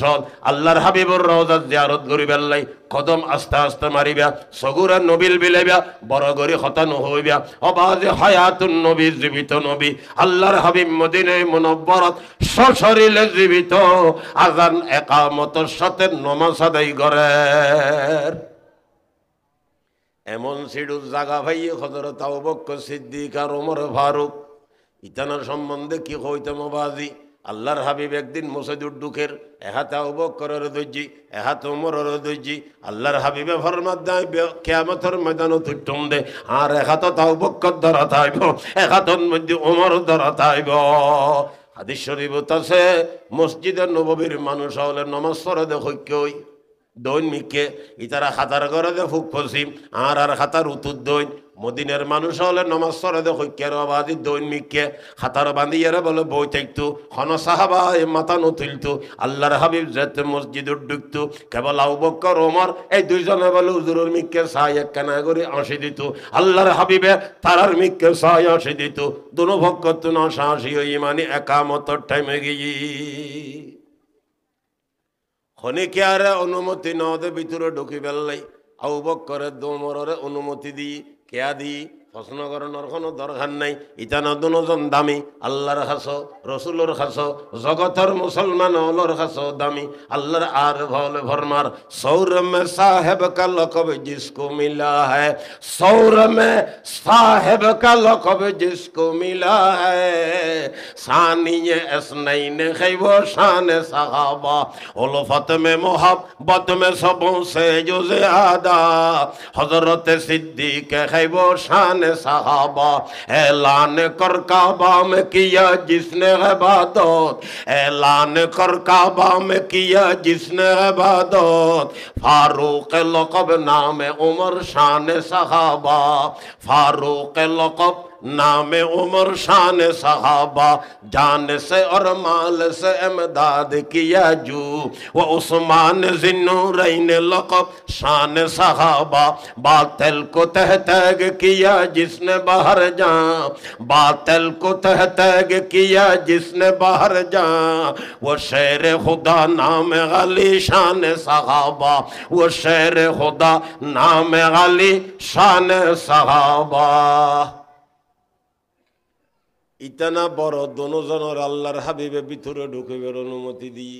আল্লাহর হাবিবুর রওজা জিয়ারত করিবেন লাই কদম আস্তে আস্তে মারিবা, সগুরা নবীল বিলাইবা, বড় গরি হতানো হইবা। অবাজে হায়াতুন নবী জীবিত নবী আল্লাহর হাবিব মদিনায় মুনব্বরত সশরীরে জীবিত, আজান একামতের সাথে নামাজ আদায় করেন। এমন সিডু জাগা ভাই হযরত আবু বকর সিদ্দিক আর ওমর ফারুক ইতানার সম্বন্ধে কি হইতে মবাজি। আল্লাহর হাবিব একদিন মসজিদুর দুঃখের এহাতে আবু বকরের দজ্জি এহাতে ওমরের দজ্জি আল্লাহর হাবিবে ফরমাত দেয় কিয়ামতের ময়দানে তুইটুম দে আর এহাতে আবু বকর ধরা থাইব এহাতর মধ্যে ওমর ধরা থাইব। হাদিস শরীফত আছে মসজিদের নববীর মানুষ হলে নমাজ পড়ে দেখো কই দৈনিককে ইতারা খাতার ঘরে দে ফুক পশ্চিম আর আর খাতার উত্তর দৈন মদিনের মানুষ হলে নমাজ পড়ে দেখো কের আবাদি দৈনিককে খাতার বান্ধিয়ারে বলে বই থাকতো হন সাহাবা মাথা নতুলতো। আল্লাহর হাবিব যেতে মসজিদে ঢুকতো কেবল আবু বকর ওমর এই দুইজনে বলে হুজুরের মিককে সাই একখানা করে আঁশি দিত, আল্লাহর হাবিবে তারার মিককে সাই আঁশি দিত। দুনো ভক্ত না সাহসী হই মানে একামতর টাইমে গিয়ে খনিকে আরে অনুমতি নদে ভিতরে ঢুকি বেললাই আবু বকরের ওমরের অনুমতি দি কেয়া দি প্রশ্ন করানোর কোনো দরকার নাই। ইতানা দুজন দামি আল্লাহর খাস রসুলোর খাস জগতের মুসলমান হলোর খাস দামি আল্লাহর আর ভলে ভরমার সৌর মে সাহেব কা লকব জিসকো মিলা হ্যায়, সৌর মে সাহেব কা লকব জিসকো মিলা হ্যায়, সানিয়ে আসনাইন খাইব শান সাহাবা উলফত মে মোহাব্বত মে সবো সে জো ज़्यादा হযরত সিদ্দিক খাইব শান साहबा। ऐलान कर काबा में किया जिसने इबादत, ऐलान कर काबा में किया जिसने इबादत, फारूक लक़ब नाम उमर शान सहाबा, फारूक लक़ब नाम उमर शान सहाबा, जान से और माल से इमदाद किया जू, वो उस्मान ज़िन्नूरैन लक़ब शान सहाबा, बातिल को तह तैग किया जिसने बाहर जा, बातिल को तह तैग किया जिसने बाहर जा, वो शेर खुदा नाम अली शान सहाबा, वो शेर खुदा नाम अली शान सहाबा। ইতানা বড় দনোজনের আল্লাহর হাবিবে ভিতরে ঢুকিবের অনুমতি দিই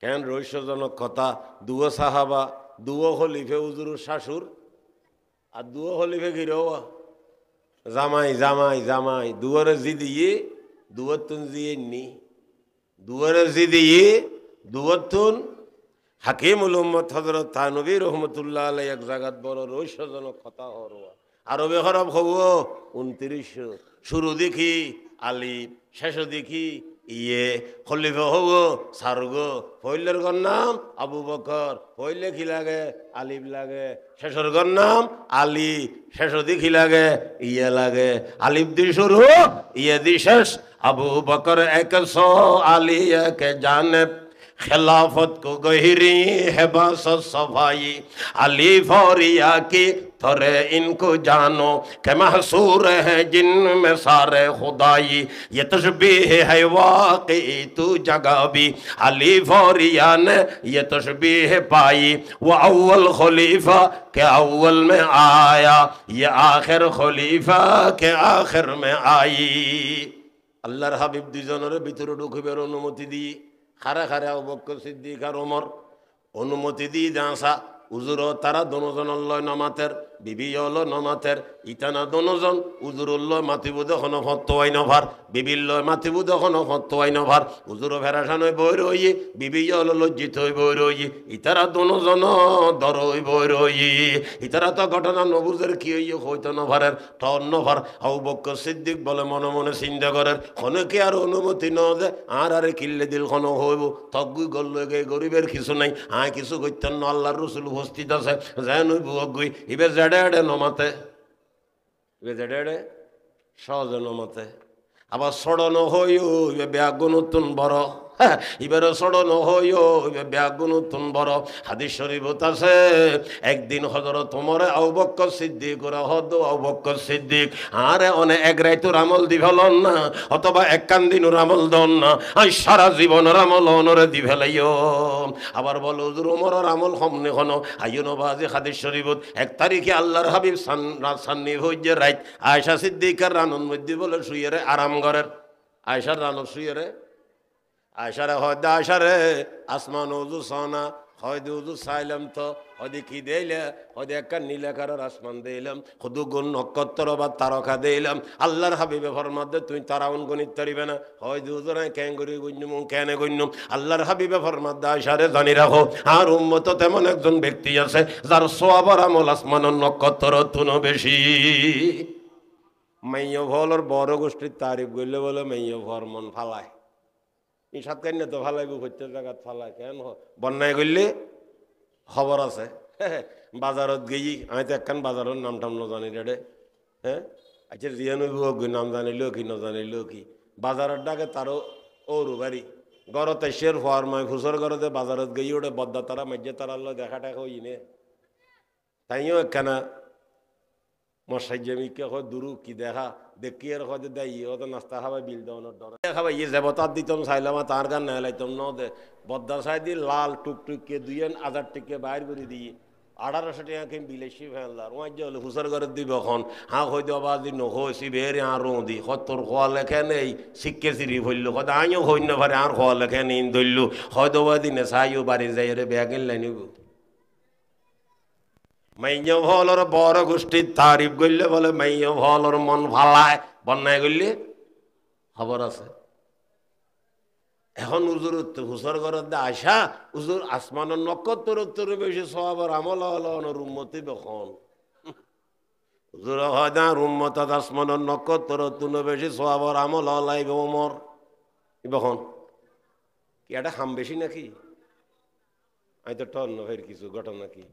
কেন রহস্যজনক কথা। দুয়ো সাহাবা দুয়ো খলিফে হুজুর শাশুর আর দুয়ো খলিফে গিরো জামাই জামাই জামাই দুয়ারে জি দিয়ে দুয়াতুন জিয়ে নি দুয়ারে জি দিয়ে দুয়াতুন হাকিমুল উম্মত হযরত থানবী রহমাতুল্লাহ আলাইহি এক জায়গাত বড় রহস্যজনক কথা হরওয়া আরবে খরাব হব 2900 শুরু দেখি আলিফ শেষ দেখি ইয়ে খলিফা হব সারগ পহিলের গর নাম আবু বকর পহিলে কি লাগে আলিফ লাগে শেষের গর নাম আলী শেষ দেখি লাগে ইয়ে লাগে আলিফ দি শুরু ইয়ে দি শেষ আবু বকর 100 আলী এক জানেব खिलाफत को गहरी है बस सफाई अली फौरिया की थोरे इनको जानो के महसूर है जिनमें सारे खुदाई ये तशबीह है वाकई तू जगह भी अली फौरिया ने ये तशबीह पाई वो अव्वल खलीफा के अव्वल में आया ये आखिर खलीफा के आखिर में आई। अल्लाहर हबीब दुजনের ভিতরে ঢুকবার অনুমতি দিয়ে খারা খারা আবু বকর সিদ্দিক আর ওমর অনুমতি দিয়ে দাঁসা উজুরও তারা দনোজনল্লয় নমাতের বিবি হলো নমাতের ইতানা দনোজন উজুরুল্লয় মাতিবুদ এখন হত্তোয়াই নভার বিবিল্লয় মাতিবুদ এখন হত্তোয়াই নভার উজুরও ফেরাসান হয়ে বই রই বিবি হলো লজ্জিত হয়ে বই রই ইতারা দনোজন দর হই বই রই ইতারা তো ঘটনা নবুজের কি হইতো নভারের টন নভার আবু বকর সিদ্দিক বলে মনে মনে চিন্তা করেন খনকে আর অনুমতি ন দে আর আরে কিল্লে দিল খন হইব তগুই গল গে গরিবের কিছু নাই কিছু করতেন না আল্লাহর রসুল উপস্থিত আছে যেন বুয়গুই ইবে জেডে এডে নমাতে ইবে জেডে এডে সহজে নমাতে আবার সড়ন হইও ইবে ব্যাগ নতুন বড় এবারে সড়ন হইও ইবে ব্যাগ নতুন বড় হাদিস শরীফত আছে একদিন হযরত ওমর আবু বকর সিদ্দিক হদ আবু বকর সিদ্দিক আরে অনে এক রাইতুর আমল দিভলন না অথবা এক কান দিনুর আমল দন না আই সারা জীবনের আমল অনরে দিভেলাইও আবার বলো হুজুর ওমরের আমল হমনে হন আইয়ুন বাজি হাদিস শরীফত 1 তারিখে আল্লাহর হাবিব সান্নি হইজে রাইত আয়েশা সিদ্দিকার রানুর মধ্যে বলে শুইরে আরাম করেন আয়েশার রানু শুইরে আয়সারে হয়তো আয়সারে আসমান উজু সানা হয়তো উজু চাইলাম তো হয়তো কি দিলে হয়তো একটা নীলাকারের আসমান দিলাম শুধু গুণ নক্ষত্র বা তারকা দিলাম আল্লাহর হাবিবে ফরমাদে তুই তারাউন গণিত পারিবে না হয়তো উজু নাই কেন করি গুঞ্জুম কেন গুঞ্জুম আল্লাহর হাবিবে ফরমাদে আয়সারে জানি রাখো আর উম্মত তেমন একজন ব্যক্তি আছে যার সওয়াবের আমল আসমানের নক্ষত্র তুনো বেশি মাইয়া ভলর বড় গোষ্ঠীর তারিফ করলে বলে মাইয়া ভর মন ফালায় সাত কান্য তো ফালাইব প্রত্যেক জায়গাত ফালাই কেন বন্যায় করলে খবর আছে বাজারত গেই আমি তো একখান বাজারের নাম টাম নজানি রে হ্যাঁ আচ্ছা জিয়ানবি নাম জানিলেও কি নজানিলেও কি বাজারের ডাকে তারও ওরু বাড়ি গড়তে শের হওয়ার মাই ফুসর গড়তে বাজারত গেই ওটা বদ্দা তারা মাঝে তারা দেখা টাকা হই নে তাইও একখানা মশাই জমিকে হয় দুরু কি দেখা দেখি আর হয়তো দেয় হয়তো নাস্তা খাবাই বিল দেওয়ানোর ডর খাবাই ইয়ে দেবতার দিতাম চাইলাম তার গান নেলাইতাম ন দে বদ্দার সাই দিয়ে লাল টুকটুককে 2,000 টাকা বাইর করে দিয়ে 1800 টাকা কেম বিলেসি ফেললার ওই যে হলে হুসার করে দিব এখন হয়তো আবার দিন হয়েছি বেরে আর দি হতর খোয়া লেখা নেই শিখকে চিরি ফেললো হয়তো আমিও হই না পারে আর খোয়া লেখা নেই ধরলো হয়তো দিনে চাইও বাড়ি যাই রে ব্যাগের লাইনিব মাইয়া ভলর বড় গোষ্ঠীর তারিফ করলে বলে মাইয়া ভলর মন ফালায় বন্যায় করলে খবর আছে এখন উজুর হুসর ঘরত আসা উজুর আসমানের নক্ষত্র উত্তর বেশি সবার আমল হলর উন্মতি বেখন হুজুর হয় না উম্মত আসমানের নক্ষত্র তুনো বেশি সবার আমল হলাইব ওমর বেখন কি এটা হাম বেশি নাকি আমি তো টন ফের কিছু ঘটনা কি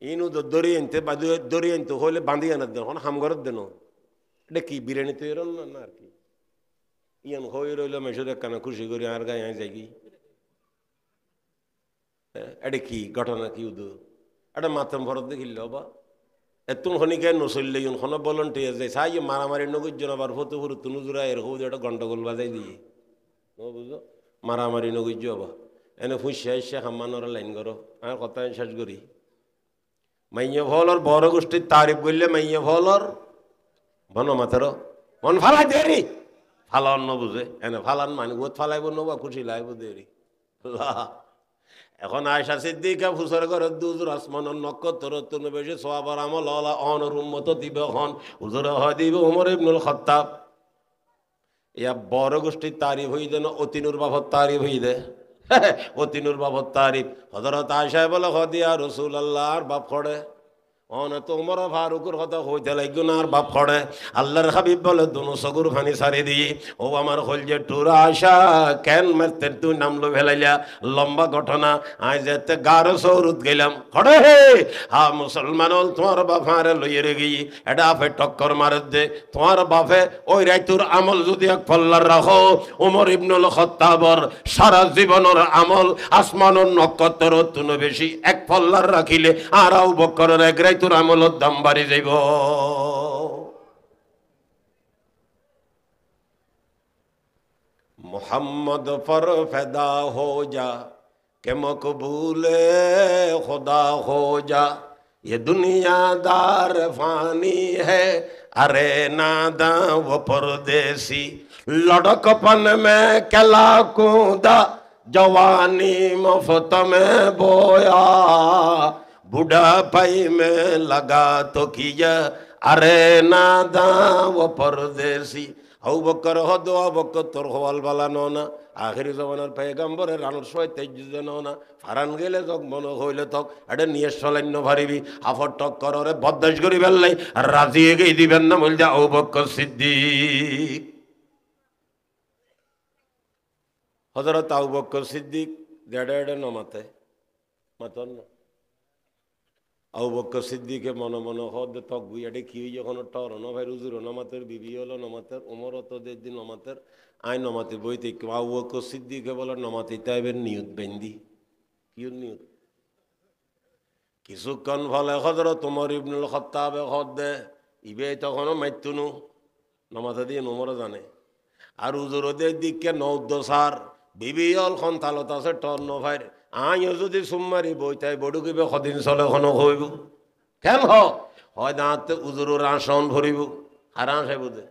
ইনু দড়ি আনতে বা দড়ি আনতে হলে বাঁধি আনার দেন হাম ঘরের দেন এটা কি বিরিয়ানি তৈরি না না আর কি ইয়ান হয়ে রইল মেশোর একখানা খুশি করি আর গায়ে যাই কি এটা কি ঘটনা কি উদু এটা মাতম ভরত দেখিল বা এতুন খনিকে নচললে ইন খন ভলন্টিয়ার যাই চাই মারামারি নগুজন আবার ফটো ফুরু তুনুজুরা এর হৌ এটা গন্ডগোল বাজাই দিয়ে বুঝো মারামারি নগুজ আবার এনে ফুসিয়া এসে হাম্মানোর লাইন করো আর কথা শেষ করি মাইয়া ভলর বড় গোষ্ঠীর তারিফ করলে মাইয়া ভলর মন মাথার মন ফালাই দেরি ফালান ন বুঝে এনে ফালান মানে গোত ফালাইব নবা খুশি লাইব দেরি এখন আয়েশা সিদ্দিকা ফুসর ঘরের দুজুর আসমানের নক্ষত্র তুন বেশি সওয়াবের আমল হলা অনর উম্মত দিবে হন হুজুর হয় দিবে ওমর ইবনুল খাত্তাব ইয়া বড় গোষ্ঠীর তারিফ হই দেন অতিনুর বাবদ তারিফ হই দে অতিনুর বাবদ তারিফ হযরত আয়েশা বলে হদিয়া রাসূলুল্লাহর বাপ খড়ে অন তো ওমর ফারুকের কথা হইতে লাগলো না আর বাপ খড়ে আল্লাহর হাবিব বলে দুনো সগুর ফানি সারি দি ও আমার হল যে টুরা আশা কেন মারতে তুই নামলো ফেলাইলা লম্বা ঘটনা আজ যেতে গারো সৌরুত গেলাম খড়ে হা মুসলমান হল তোমার বাপ হারে লইয়ে রে গিয়ে এটা আফে টক্কর মারে দে তোমার বাপে ওই রাইতুর আমল যদি এক পল্লার রাখো ওমর ইবনুল খাত্তাবর সারা জীবনের আমল আসমানের নক্ষত্র তুনো বেশি এক পল্লার রাখিলে আর আবু বকরের এক তোর আমলত দাম বাড়ি যাইব মোহাম্মদ পর ফেদা হো যা কে মকবুলে খুদা হো যা ये दुनियादार फानी है अरे नादा वो परदेसी लड़कपन में कला कूदा जवानी मुफ्त में बोया बुढ़ापाई में लगा तो किया अरे नादा वो परदेसी আবু বকর হদ আবু বকর তোর হওয়াল বালানো না আখেরি জমানার পেগম্বরে রানুর সয় তেজ না ফারান গেলে তক মনে হইলে তক এটা নিয়ে চলান্য ভারিবি আফর টক করে বদদাস করি বেললাই আর রাজি এগিয়ে দিবেন না বল যা আবু বকর সিদ্দিক হযরত আবু বকর সিদ্দিক দেড়ে এড়ে নমাতে মাতন না আবু বকর সিদ্দিকে মনে মনে হদ তক গুইয়াডে কি যখন টর ন ভাই রুজুর নমাতের বিবি হলো নমাতের উমর তো দিন নমাতের আই নমাতে বইতে আবু বকর সিদ্দিকে বলে নমাতে তাইবের নিয়ত বেন্দি কি নিয়ত কিছুক্ষণ ফলে হযরত ওমর ইবনুল খাত্তাবে হদ দে ইবে তখনও মাইতুনু নমাতে দিয়ে উমর জানে আর উজুরদের দিককে নৌদ্দসার বিবি হল সন্তালত আছে টর ন ভাই আইও যদি সুম্মারি বইতাই বড়ু কিবে সদিন চলে এখনো হইব কেন হয় দাঁতে উজুরের আসন ভরিব আর আসে বুঝে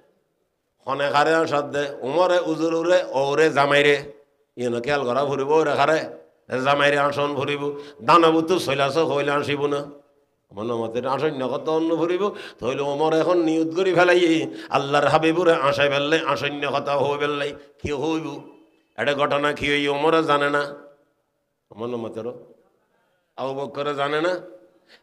খনে খারে আসাদ দে উমরে উজুরে ওরে জামাইরে ইয়ে খেয়াল করা ভরিব ওরে খারে জামাইরে আসন ভরিব দানবুতো চলাছ হইলে আসিব না মনে মতে আসন্য কত অন্য ভরিব তইলে ওমর এখন নিয়ত করি ফেলাই আল্লাহর হাবিবুরে আশাই ফেললে আসন্য কথা হয়ে ফেললাই কি হইব এটা ঘটনা কি হই ওমরে জানে না মনে মতেরও আবু বকর জানে না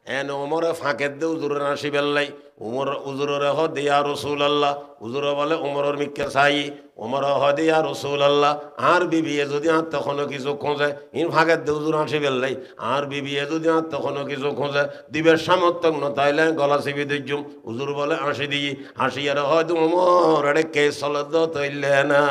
এন ওমরে ফাঁকের দে উজুরের আসি বেল্লাই উমর উজুরের হ দিয়া রসুল আল্লাহ উজুর বলে উমরের মিক্কে চাই উমর হ দিয়া রসুল আল্লাহ আর বিবিয়ে যদি আর তখনও কিছু খোঁজে ইন ফাঁকের দে উজুর আসি বেল্লাই আর বিবিয়ে যদি আর তখনও কিছু খোঁজে দিবের সামর্থ্য নতাইলে গলা চিবি দিজুম উজুর বলে আসি দিই আসি আর হয়তো উমর এড়ে কে চলে তৈলে না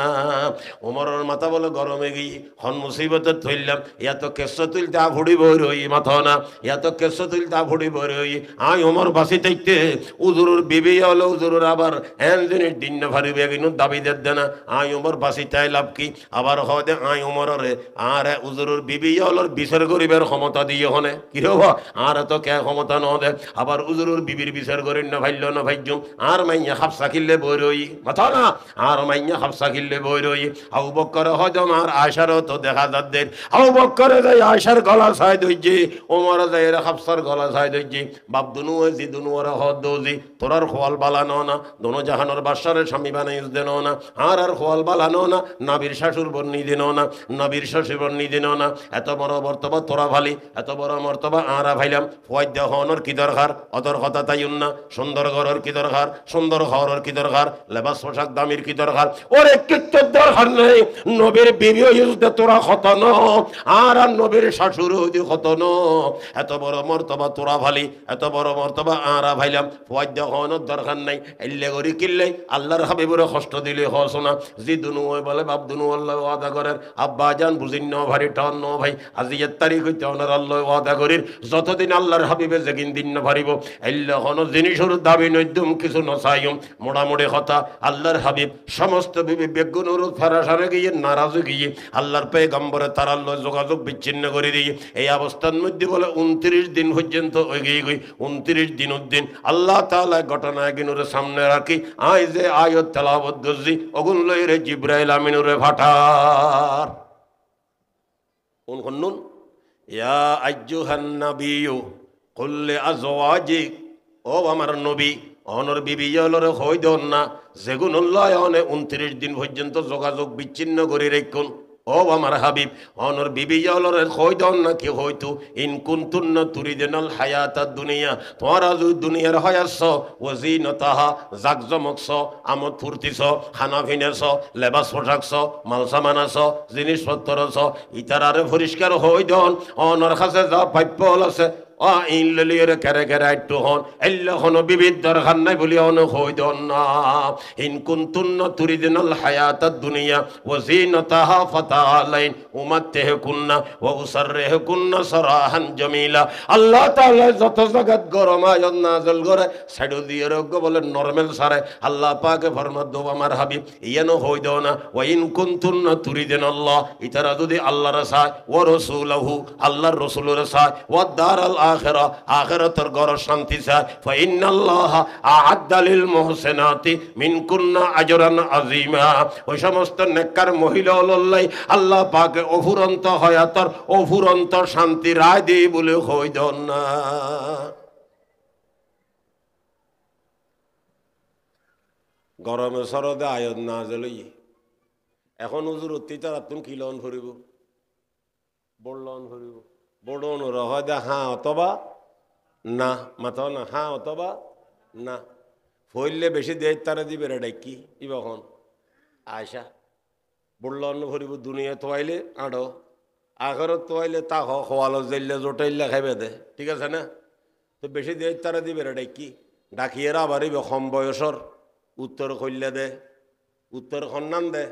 উমরের মাথা বলে গরমে গিয়ে হন মুসিবতে থইলাম ইয়া তো কেশ তুলতে ভুড়ি বই রই মাথা না ইয়া তো কেশ তুলতে ভুড়ি বই রই আই উমর বাসি থাকতে উজুরের বিবি হলো উজুরের আবার এন জিনিস দিন ভারিবে কিন্তু দাবি দে না আই উমর বাসি চাই লাভ কি আবার হয় আই উমরে আর উজুরের বিবি হল বিচার গরিবের ক্ষমতা দিয়ে হনে কি হব আর তো কে ক্ষমতা ন দে আবার উজুরের বিবির বিচার করি না ভাইল না ভাইজুম আর মাইয়া হাফসা কিনলে বই রই মাথা না আর মাইয়া হাফসা কিনলে বই রই আবু বকর হয়তো আর আয়সারও তো দেখা যাচ্ছে আবু বকরে যাই আয়সার গলা ছাই দইছে ওমর যাই হাফসার গলা ছাই দইছে বাপ দুনু হয়েছি দুনু ওরা হদ দৌজি তোরার খোয়াল বালানো না দোনো জাহানোর বাসারের স্বামী বানাই দেন না আর খোয়াল বালানো না নাবির শাশুর বর্ণি দিন না নবীর শ্বশুর বর্ণি দিন না এত বড় মর্তবা তোরা ভালি এত বড় মর্তবা আরা ভাইলাম ফয়দ হনর কি দরকার অদর কথা তাই না সুন্দর ঘরের কি দরকার সুন্দর ঘরের কি দরকার লেবাস পোশাক দামির কি দরকার ওরে কিচ্ছু দরকার নেই নবীর বিবি ইউজদে তোরা খতন আর নবীর শাশুর হইতে খতন এত বড় মর্তবা তোরা ভালি এত বড় মর্তবা আরা ভাইলাম ফয়দ হনর দরকার নাই এল্লে গরি কিল্লে আল্লাহর হাবিবুরে কষ্ট দিলে হস না জি দুনু বলে বাপ দুনু আল্লাহ ওয়াদা করেন আব্বা জান বুঝিন ন ভারি টন ন ভাই আজি এর তারিখ হইতে ওনার আল্লাহ ওয়াদা করির যতদিন আল্লাহর হাবিবে যেদিন দিন না ভারিব এল্লে হন জিনিসের দাবি নইদুম কিছু নসাইম মোড়ামুড়ি কথা আল্লাহর হাবিব সমস্ত বিবি বেগুনুর ফারাসারে গিয়ে নারাজ গিয়ে আল্লাহর পেগম্বরে তার আল্লাহ যোগাযোগ বিচ্ছিন্ন করে দিয়ে এই অবস্থার মধ্যে বলে 29 দিন পর্যন্ত এগিয়ে গই 29 দিন উদ্দিন আল্লাহ তাআলা ঘটনা গিনুর সামনে রাখি আই যে আয়াত তেলাওয়াত করছি ওগুন লইরে জিবরাইল আমিনুরে ফাটার কোন কোন ইয়া আইয়ুহান নাবিয়্যু কুল লি আজওয়াজিক ও আমার নবী অনর বিবি হলরে হই দন না যেগুন আল্লাহ অনে 29 দিন পর্যন্ত যোগাযোগ বিচ্ছিন্ন করে রাখুন ও আমার হাবিব অনর বিবি হলরে হই দন না কি হইতো ইন কুনতুন্না তুরিদিনাল হায়াতাদ দুনিয়া তোমরা যদি দুনিয়ার হয়াস ওয়াজিনতাহা জাকজমকস আমোদ ফুর্তিস খানা পিনাস লেবাস পোশাকস মাল সামানাস জিনিসপত্রস ইতারারে পরিষ্কার হই দন অনর কাছে যা প্রাপ্য আছে ইন ললিয়রে কেরে কেরে একটু হন এল্লা হন বিবিধ দরকার নাই বলি অন হই দন না ইন কুনতুন্না তুরিদিনাল হায়াতাদ দুনিয়া ওয়াজিনতাহা ফাতালাইন উমাত্তিহুকুন্না ওয়া উসাররিহুকুন্না সারাহান জামিলা আল্লাহ তাআলা যত জগত গরম আয়াত নাযিল করে সাইডো দিয়ে রোগ বলে নরমাল সারে আল্লাহ পাকে ফরমাত দো আমার হাবিব ইয়ানো হই দাও না ওয়া ইন কুনতুন্না তুরিদিনাল্লাহ ইতারা যদি আল্লাহর সায় ওয়া রাসূলহু আল্লাহর রাসূলের সায় ওয়া দারাল আখিরা, আখিরাতের ঘর শান্তি চায়। ফাইন্নাল্লাহা আ'আদ্দা লিল মুহসিনাতি মিনকুন্না আজরান আযীমা। ওই সমস্ত নেককার মহিলা লল্লাই আল্লাহ পাক অফুরন্ত হায়াতর অফুরন্ত শান্তি রায় দিই বলে হই দন না। গরমে সরদে আয়ত না জলই এখন হুজুর অত্যাচার আতুন কি লন ফুরিব, বড় লন ফুরিব, বড় অনুর হয় দে হ্যাঁ অথবা না, মাথাও না হ্যাঁ অথবা না। ফইলে বেশি দেয় তারা দিবে রে ডাকি ইবখন আয়সা বড় লন ফুরিব। দুনিয়া তোয়াইলে আড়ো, আখরত তোয়াইলে তা হওয়ালো জাইলে জোটাইলে খাইবে দে, ঠিক আছে না? তো বেশি দেয় তারা দিবে রে ডাকি ডাকিয়েরা আবার কম বয়সর উত্তর কইলে দে, উত্তর খন্নান দে,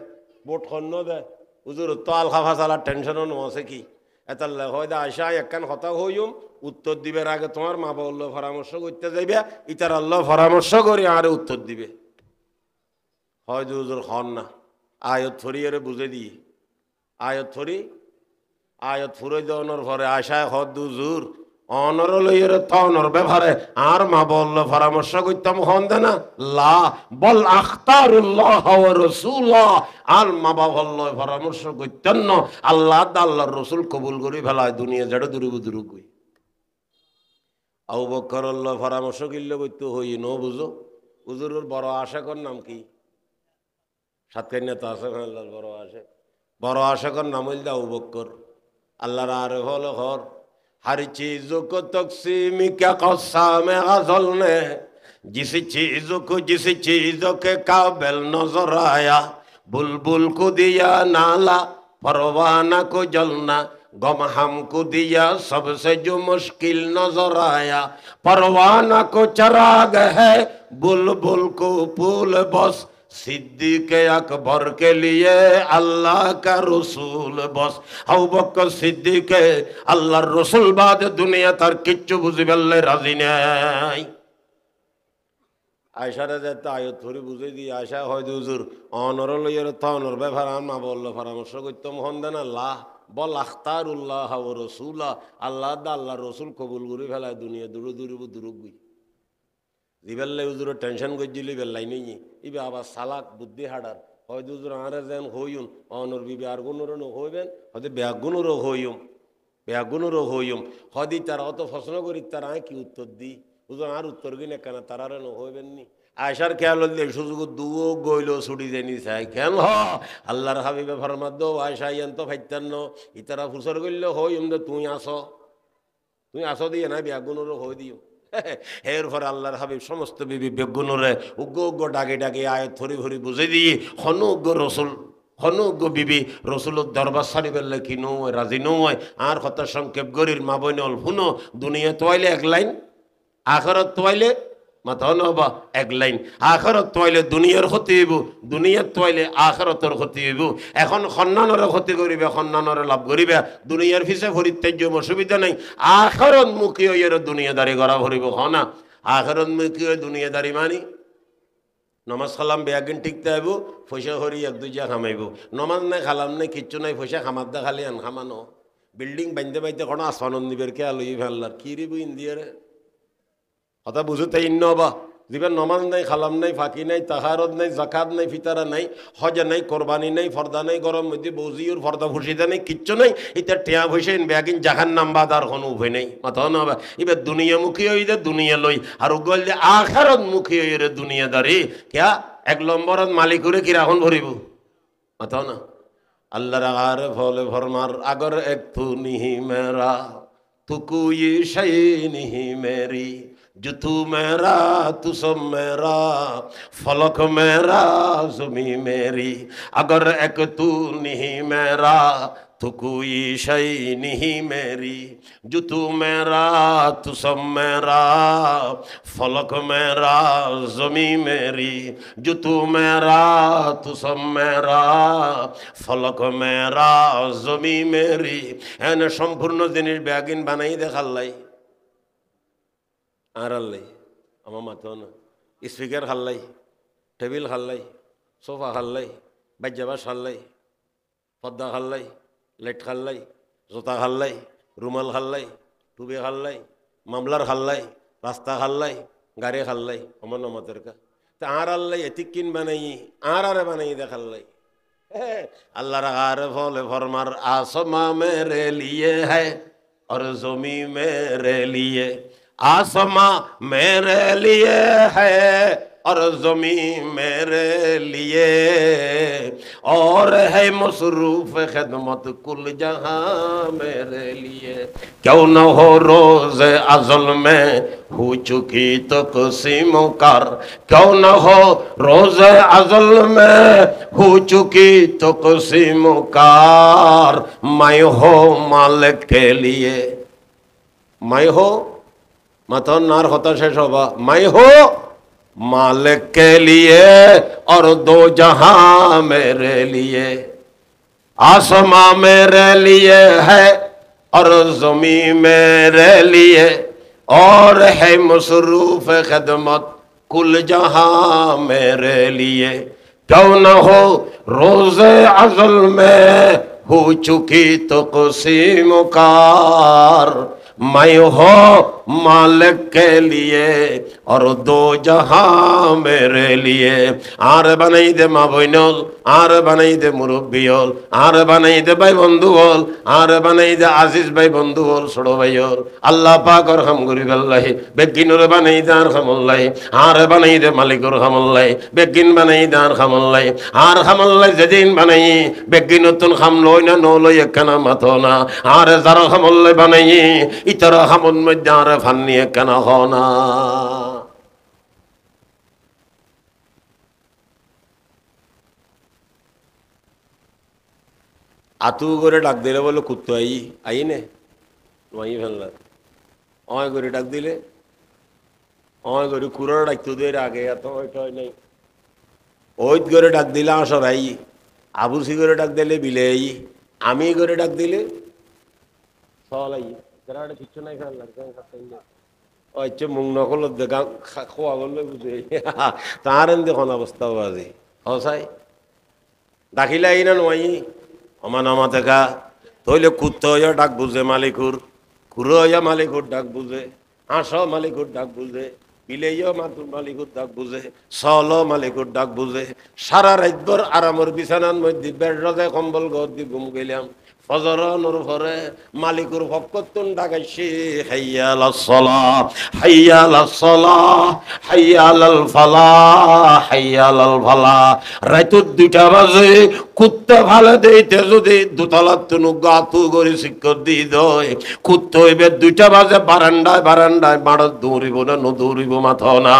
বোট খন্ন দে। হুজুর তো আলখা ফাসালার টেনশনও নছে কি এতাল্লে হয় দে আয়সা একখান কথা হইম উত্তর দিবের আগে তোমার মা বাবা পরামর্শ করতে যাইবে, ইতার আল্লাহ পরামর্শ করে আরে উত্তর দিবে। হয় যে হুজুর হন না আয়ত ফরি এর বুঝে দিই আয়ত ফরি আয়ত ফুরে দেওয়ানোর পরে আশায় হদ হুজুর অনর লইয়ের তনর ব্যাপারে আর মা বলল পরামর্শ করতাম হন দে না লা বল আখতারুল্লাহ ওয়া রাসূলুল্লাহ। আর মা বাবা বলল পরামর্শ করতেন না আল্লাহ আল্লাহর রসুল কবুল করি ফেলায় দুনিয়া জড় দুরুব দুরুগুই। আবু বকর আল্লাহ পরামর্শ কিনলে করতে হই ন বুঝো। হুজুরের বড় আশেকর নাম কি? সাতকান্যা তো আছে বড় আশেক, বড় আশেকর নাম হইল আবু বকর। আল্লাহর আরে হল হর हर चीज को तकसीम क्या कस्साम गज़ल ने जिस चीज को जिस चीज के काबिल नजर आया बुलबुल को दिया नाला परवाना को जलना गम हमको दिया सबसे जो मुश्किल नजर आया परवाना को चराग है बुलबुल को फूल बस सिद्दीक अकबर के लिए अल्लाह का रसूल बस। अबू बकर सिद्दीक अल्लाहर रसूल बाद दुनिया तार किच्छु बुझे बेल्ले राजी নাই। আয়সারে যেতে আয়ত ধরে বুঝে দিয়ে আয়সা হয় হুজুর অনর লইয়ের তনর ব্যাপার মা বললো পরামর্শ করতাম হন দেন আল্লাহ বল আখতারুল্লাহ ওয়া রাসূলা আল্লাহ দা আল্লাহর রসুল কবুল করে ফেলায় দুনিয়া দূর দূরব দুরুগুই। দিবেল্লাই হুজুরের টেনশন করছিলি বেল্লাই নেই ইবে আবার সালাক বুদ্ধি হাডার হয়তো হুজুর আরে যেন হইম অনর বিবে আর গুণরও হইবেন হয়তো ব্যাগুণরও হইম ব্যাগুণরও হইম হদি তারা অত প্রশ্ন করি তারা কি উত্তর দিই হুজুর আর উত্তর কিনে কেন তারা হইবেন নি। আয়সার খেয়াল হলে সুযোগ দুও গইল ছুটি দেনি চাই কেন আল্লাহর হাবিবে ফরমাদ আয়সা ইয়ান তো ফাইতান্ন ইতারা ফুসর করলে হইম দে তুই আসো দিয়ে না ব্যাগুণরও হই দিও। এরপর আল্লাহর হাবিব সমস্ত বিবি বেগুনরে উগ্র উগ্র ডাকে ডাকে আয়ত থরি ভরি বুঝে দিয়ে হনুগ্য রসুল হনুগ্য বিবি রসুলের দরবার সারি বেললে কি নয় রাজি নয় আর কথা সংক্ষেপ গরির মা বইনল হুনো দুনিয়া তোয়াইলে এক লাইন আখরত তোয়াইলে মাথা নবা এক লাইন আখরত তোয়াইলে দুনিয়ার ক্ষতি হইব দুনিয়ার তোয়াইলে আখরতর ক্ষতি হইব। এখন সন্ন্যানরে ক্ষতি করিবে সন্ন্যানরে লাভ করিবে দুনিয়ার ফিসে পরিত্যাজ্য অসুবিধা নাই আখরত মুখী হইয়ে দুনিয়াদারি করা ভরিব হ না আখরত মুখী হয়ে দুনিয়াদারি মানি নমাজ খালাম বেয়াগিন টিকতে আইব পয়সা হরি এক দুইজা খামাইব নমাজ নাই খালাম নাই কিচ্ছু নাই পয়সা খামার দা খালি আন খামানো বিল্ডিং বান্ধে বাইতে কোনো আসমান নিবের কে আলুই ফেললার কি রিব ইন্দিয়ারে কথা বুঝতে ইন্নবা দিবেন নমাজ নাই খালাম নাই ফাঁকি নাই তাহারত নাই জাকাত নাই ফিতারা নাই হজা নাই কোরবানি নাই ফর্দা নাই গরম মধ্যে বৌজিওর ফর্দা ফুসিদা নাই কিচ্ছু নাই এটা টেয়া বসে ব্যাগিন জাহান নাম বাদ আর কোনো উপায় নেই মাথা নবা এবার দুনিয়ামুখী হই দে দুনিয়া লই আর গল যে আখারত মুখী হই রে দুনিয়াদারি ক্যা এক নম্বরত মালিকুরে কি রাখন ভরিব মাথা না আল্লাহর আরে ফলে ফরমার আগর এক তু নিহি মেরা তু কুই শাই নিহি মেরি जो तू मेरा तू सब मेरा फलक मेरा ज़मी मेरी अगर एक तू नहीं मेरा तो कोई शय नहीं मेरी जो तू मेरा तू सब मेरा फलक मेरा ज़मी मेरी जो तू मेरा तू सब मेरा फलक मेरा ज़मी मेरी एने सम्पूर्ण जिनिस ब्यागिन बानाई देखाल्लाई আর আল্লাই আমার মাথা না স্পিকার খাল্লাই টেবিল খাল্লাই সোফা খাল্লাই বাজ্যাবাস খাল্লাই পদ্মা খাল্লাই লাইট খাল্লাই জোতা খাল্লাই রুমাল খাল্লাই টুপি খাল্লাই মামলার খাল্লাই, রাস্তা খাল্লাই, গাড়ি খাল্লাই, অমর নমতের কা তা আর আল্লাহ এতিক কিন বানাই আর আরে বানাই দে খাল্লাই। আল্লাহর আর ফলে ফরমার आसमां मेरे लिए है और ज़मीं मेरे लिए, आसमां मेरे लिए है और ज़मीं मेरे लिए, और है मसरूफ खिदमत कुल जहां मेरे लिए। क्यों न हो रोज़े अज़ल में हो चुकी तक़सीम कर, क्यों न हो रोज़े अज़ल में हो चुकी तक़सीम कर, मैं हो मालिक के लिए, मैं हो मातो नार होता शेष होगा, मैं हो मालिक के लिए और दो जहां मेरे लिए, आसमां मेरे लिए है और ज़मीं मेरे लिए, और है मसरूफ खिदमत कुल जहां मेरे लिए। क्यों न हो रोज़े अज़ल में हो चुकी तक़सीम कार, मैं हो मालिक के लिए और दो जहां मेरे लिए। आर बनाई दे मा बहनल, आर बनाई दे मुरब्बी हल, आर बनाई दे भाई बंधु हल, आर बनाई दे आजिज भाई बंधु हल, छोड़ो भाई हल। अल्लाह पाक और हम गरीब अल्लाह बेगिनोर बनाई दे आर हमल्लाई, आर बनाई दे मालिक और हमल्लाई बेगिन बनाई दे आर हमल्लाई, आर हमल्लाई जेदिन बनाई बेगिनतुन हम लय ना नो लय एकना माथो ना, आर जारा हमल्लाई बनाई इतर हमन मध्य आर ফান্নি কেন হনা। আতু করে ডাক দিলে বলে কুত্তো আই নে নয় ফেললা, অয় করে ডাক দিলে অয় করে কুড়োর ডাকতো দের আগে এত ওইটা নাই, ওই করে ডাক দিলে আসর আই, আবুসি করে ডাক দিলে বিলে আই, আমি করে ডাক দিলে সল আই, কিচ্ছু নাই খেলার মুখ নকল দেখা খোয়া করলে বুঝে তার দেখুন অবস্থা বাজে হসাই ডাকিলে আই না নয় অমান আমা দেখা তৈলে কুত্ত হইয়া ডাক বুঝে মালিকুর, কুড়ো হইয়া মালিকুর ডাক বুঝে, হাঁস মালিকুর ডাক বুঝে, বিলেইও মাতুর মালিকুর ডাক বুঝে, সল মালিকুর ডাক বুঝে। সারা রাতভর আরামর বিছানার মধ্যে বেড রাজায় কম্বল ঘর দিয়ে ঘুম গেলাম, ফজর নূর ভরে মালিকুর ভক্তন ডাকাইছে হাইয়া আলাস সালাহ হাইয়া আলাস সালাহ হাইয়া আলাল ফালাহ হাইয়া আলাল ফালাহ। রাত 2টা বাজে কুত্তা ভালো দেইতে যদি দোতলার তুনু গাতু করে শিক্ষর দিয়ে দেয়, কুত্ত হইবে 2টা বাজে বারান্দায় বারান্দায় বাড়ত দৌড়িব না দৌড়িব মাথা না।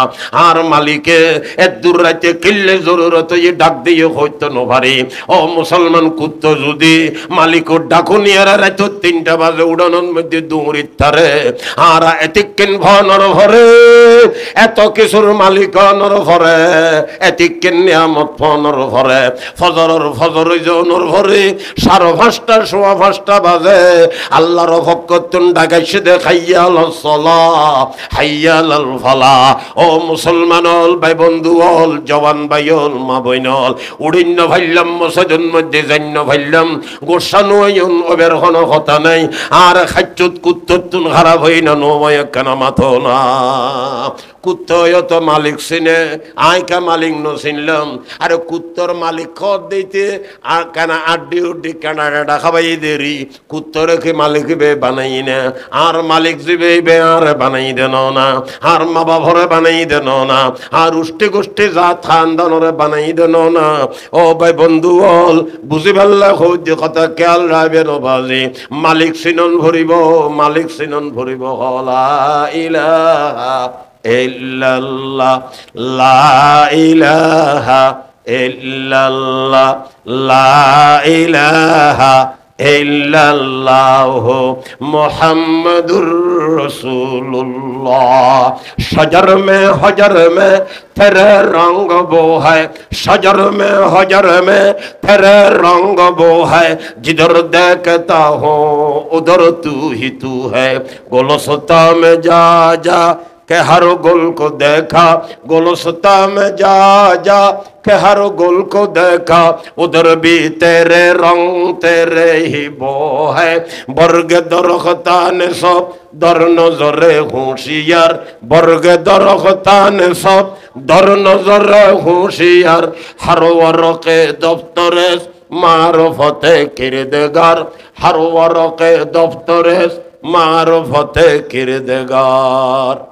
আর মালিকে এত দূর রাতে কিল্লে জরুরত ডাক দিয়ে হইতো নভারি। ও মুসলমান কুত্ত যদি মালিক ডাকুনিয়ারা রাত 3টা বাজে উড়ানোর মধ্যে দৌড়িত থারে, আর এতিকেন ভনর ভরে এত কিছুর মালিক নর ভরে, এতিকেন নিয়ামত ফনর ভরে। ফজরের ফজর জোনর ভরে 5:30 সোয়া 5টা বাজে আল্লাহর ভক্তন ডাকাইছে দে হাইয়া আলাস সালাহ হাইয়া আলাল ফালাহ। ও মুসলমান হল ভাই বন্ধু হল জওয়ান ভাই হল মা বইন হল উড়িন্ন ভাইলাম মসজিদের মধ্যে জান্য ভাইলাম গোসানো ওবের কোনো কথা নাই। আর খাচ্চুত কুত্ততুন খারাপ হই না নয় কেন মাথো না। কুত্তয় তো মালিক চিনে আইকা মালিক ন চিনলাম, আরে কুত্তর মালিক খত দিতে আর কেন আড্ডি উড্ডি কেনাডা খাবাই দেরি কুত্তরে কি মালিক বে বানাই না, আর মালিক জিবে বে আর বানাই দেন না, আর মা বাবরে বানাই দেন না, আর উষ্টি গোষ্ঠী জাত খানদানরে বানাই দেন না। ও ভাই বন্ধু হল বুঝি পাল্লা হৌজ কথা খেয়াল রাখবে নবাজি। মালিক সিনন ভরিব মালিক সিনন ভরিব হলা ইলাহা ইল্লাল্লাহ লা ইলাহা ইল্লাল্লাহ লা ইলাহা इल्लल्लाह मुहम्मदुर रसूलुल्लाह। शजर में हजर में तेरे रंग वो है, शजर में हजर में तेरे रंग वो है, जिधर देखता हूँ उधर तू ही तू है। गुलस्ता में जा जा کہ ہر گل کو دیکھا گلستاں میں جا جا کہ ہر گل کو دیکھا ادھر بھی تیرے رنگ تیرے ہی بو ہے برگ درختان سب در نظر ہوشیار برگ درختان سب در نظر ہوشیار ہر ورق دفتر معرفت کردگار ہر ورق دفتر معرفت کردگار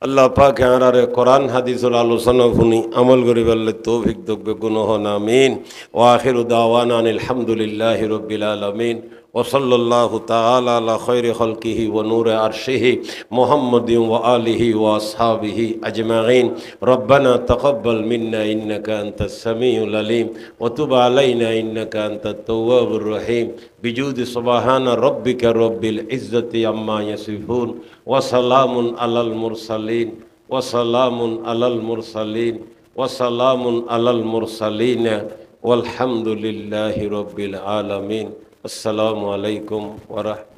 আল্লাহ পাক আমারে কোরআন হাদিসের আলোচনা শুনি আমল করি বললে তৌফিক দগ্বে গুনাহ আমিন ওয়া আখিরু দাওয়ানা আলহামদুলিল্লাহি রাব্বিল আলামিন ওয়া সাল্লাল্লাহু তাআলা আলা খায়রি খালকিহি ওয়া নূরি আরশিহি মুহাম্মাদিন ওয়া আলিহি ওয়া আসহাবিহি আজমাইন রব্বানা তাকাব্বাল মিন্না ইন্নাকা আনতাস সামিউল আলিম ওয়া তুব আলাইনা ইন্নাকা আনতাত তাওয়াবুর রহিম বিজুদি সুবহানা রাব্বিকা রাব্বিল ইজ্জাতি আম্মা ইয়াসিফুন وسلام على المرسلين وسلام على المرسلين وسلام على المرسلين والحمد لله رب العالمين السلام عليكم ورحمة